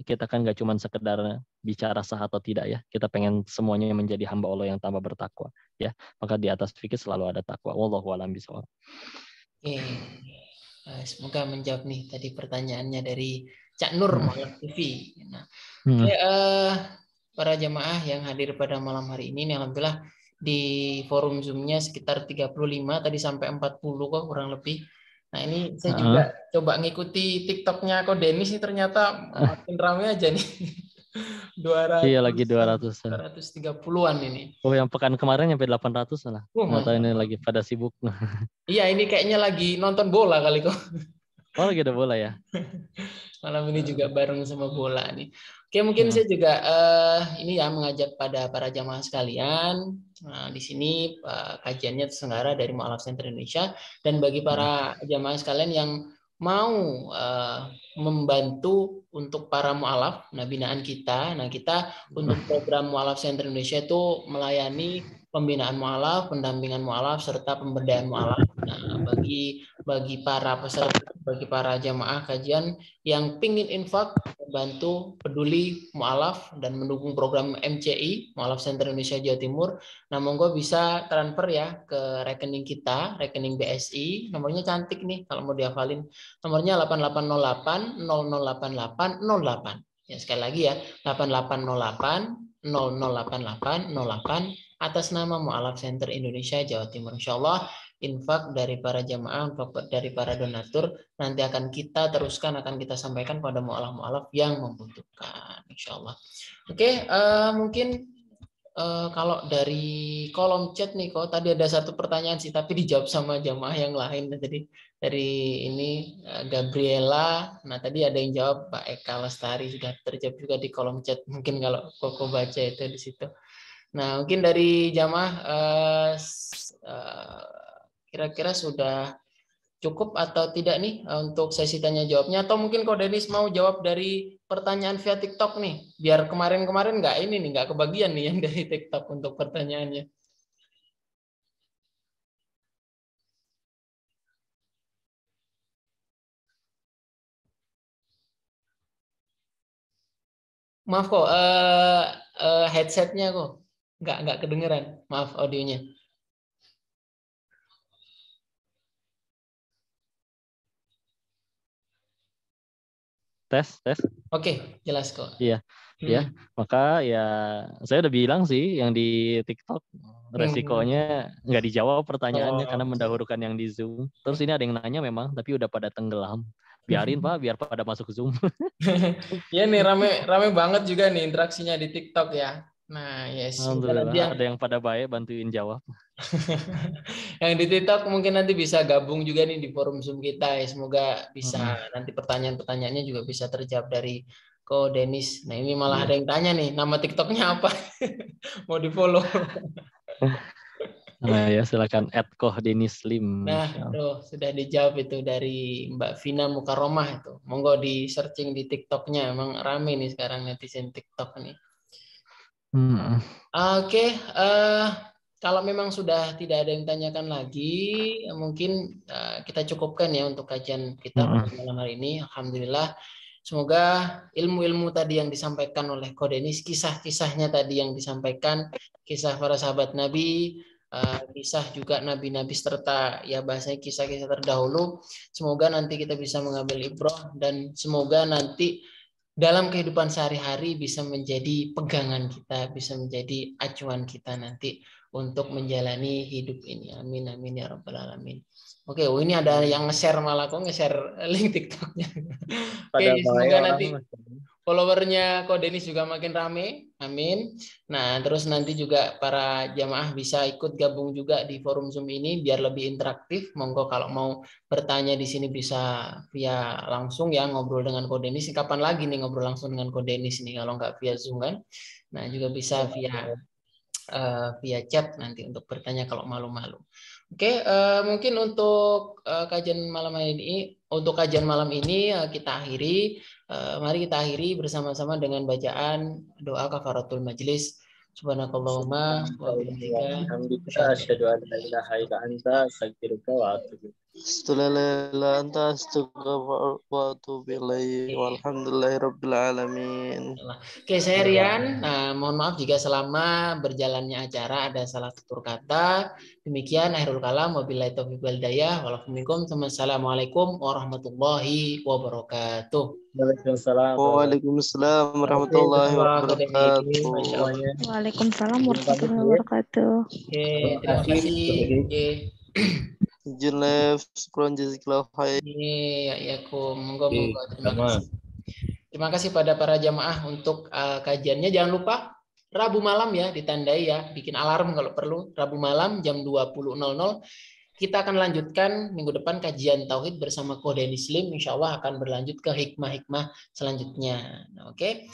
[SPEAKER 1] kita kan nggak cuma sekedar bicara sah atau tidak ya, kita pengen semuanya menjadi hamba Allah yang tambah bertakwa ya, maka di atas fikih selalu ada takwa. Wallahu a'lam bishawab.
[SPEAKER 2] Semoga menjawab nih tadi pertanyaannya dari Cak Nur Mu'alaf TV. Nah, para jamaah yang hadir pada malam hari ini. Alhamdulillah di forum Zoom-nya sekitar 35, tadi sampai 40 kok kurang lebih. Nah ini saya juga coba ngikuti TikTok-nya Ko Denis, ini ternyata makin ramai aja nih. 200,
[SPEAKER 1] iya lagi 200-an.
[SPEAKER 2] 230-an ini.
[SPEAKER 1] Oh yang pekan kemarin nyampe 800 lah. Nggak tahu ini lagi pada sibuk.
[SPEAKER 2] Iya ini kayaknya lagi nonton bola kali kok.
[SPEAKER 1] Oh lagi ada bola ya.
[SPEAKER 2] Malam ini juga bareng sama bola nih. Oke, mungkin saya juga ini ya mengajak pada para jamaah sekalian. Nah, di sini kajiannya terselenggara dari Mu'alaf Center Indonesia, dan bagi para jamaah sekalian yang mau membantu untuk para mu'alaf, nah binaan kita. Nah, kita untuk program Mu'alaf Center Indonesia itu melayani pembinaan mu'alaf, pendampingan mu'alaf, serta pemberdayaan mu'alaf. Nah, bagi para peserta, bagi para jamaah kajian yang pingin infak, membantu, peduli mu'alaf dan mendukung program MCI, Mu'alaf Center Indonesia Jawa Timur, nah monggo bisa transfer ya ke rekening kita, rekening BSI, nomornya cantik nih kalau mau dihafalin, nomornya 8808 0088 08. Ya sekali lagi ya, 8808 0088 08 atas nama Mu'alaf Center Indonesia Jawa Timur. Insyaallah infak dari para jamaah, dari para donatur nanti akan kita teruskan, akan kita sampaikan pada mu'alaf-mu'alaf yang membutuhkan, insyaallah. Oke, mungkin kalau dari kolom chat nih kok tadi ada satu pertanyaan sih, tapi dijawab sama jamaah yang lain. Jadi dari ini Gabriela, nah tadi ada yang jawab Pak Eka Lestari, sudah terjawab juga di kolom chat. Mungkin kalau Koko baca itu di situ. Nah mungkin dari jamaah kira-kira sudah cukup atau tidak nih untuk sesi tanya jawabnya, atau mungkin Ko Denis mau jawab dari pertanyaan via TikTok nih, biar kemarin-kemarin nggak kebagian nih yang dari TikTok untuk pertanyaannya. Maaf kok headsetnya kok nggak kedengeran, maaf audionya.
[SPEAKER 1] Tes.
[SPEAKER 2] Oke, jelas kok.
[SPEAKER 1] Iya. Ya, maka ya saya udah bilang sih yang di TikTok resikonya nggak dijawab pertanyaannya karena mendahulukan yang di Zoom. Terus ini ada yang nanya memang, tapi udah pada tenggelam. Biarin Pak, biar pada masuk Zoom.
[SPEAKER 2] Iya nih rame banget juga nih interaksinya di TikTok ya. Nah, yes.
[SPEAKER 1] Alhamdulillah ada yang pada baik bantuin jawab.
[SPEAKER 2] Yang di TikTok mungkin nanti bisa gabung juga nih di forum Zoom kita ya. Semoga bisa nanti pertanyaan-pertanyaannya juga bisa terjawab dari Ko Denis. Nah ini malah ada yang tanya nih, nama TikToknya apa? Mau di-follow.
[SPEAKER 1] Nah ya silakan @kohdenislim.
[SPEAKER 2] Nah, tuh sudah dijawab itu dari Mbak Vina Mukaromah itu. Monggo di searching di TikToknya. Emang rame nih sekarang netizen TikTok nih. Oke, kalau memang sudah tidak ada yang tanyakan lagi, mungkin kita cukupkan ya untuk kajian kita pada malam hari ini. Alhamdulillah, semoga ilmu-ilmu tadi yang disampaikan oleh Ko Denis, kisah-kisahnya tadi yang disampaikan, kisah para sahabat Nabi, kisah juga nabi-nabi serta ya bahasanya kisah-kisah terdahulu, semoga nanti kita bisa mengambil ibrah dan semoga nanti dalam kehidupan sehari-hari bisa menjadi pegangan kita, bisa menjadi acuan kita nanti untuk menjalani hidup ini. Amin amin ya rabbal alamin. Oke, ini ada yang nge-share, malah kok nge-share link TikToknya. Oke, semoga nanti followernya Ko Denis juga makin rame. Amin. Nah, terus nanti juga para jamaah bisa ikut gabung juga di forum Zoom ini biar lebih interaktif. Monggo kalau mau bertanya di sini bisa via langsung ya, ngobrol dengan Ko Denis. Kapan lagi nih ngobrol langsung dengan Ko Denis nih kalau nggak via Zoom kan? Nah, juga bisa via chat nanti untuk bertanya kalau malu-malu. Oke, mungkin untuk kajian malam ini, kita akhiri. Mari kita akhiri bersama-sama dengan bacaan doa kafaratul majlis. Subhanakallahumma wa bihamdika asyhadu an la ilaha illa anta astaghfiruka wa atubu ilaik. Walhamdulillahirabbil alamin. Oke, saya Rian. Mohon maaf jika selama berjalannya acara ada salah tutur kata. Demikian akhirul kalam, wabillahi taufiq wal hidayah. Wassalamualaikum warahmatullahi wabarakatuh.
[SPEAKER 4] Waalaikumsalam warahmatullahi wabarakatuh.
[SPEAKER 3] Waalaikumsalam warahmatullahi wabarakatuh.
[SPEAKER 2] Oke, terima kasih.
[SPEAKER 4] Junlef, syukran jazakallahu khair.
[SPEAKER 2] Ya, monggo. Terima kasih. Terima kasih pada para jamaah untuk kajiannya. Jangan lupa Rabu malam ya, ditandai ya, bikin alarm kalau perlu. Rabu malam jam 20.00 kita akan lanjutkan minggu depan kajian tauhid bersama Koden Muslim. Insya Allah akan berlanjut ke hikmah-hikmah selanjutnya. Oke.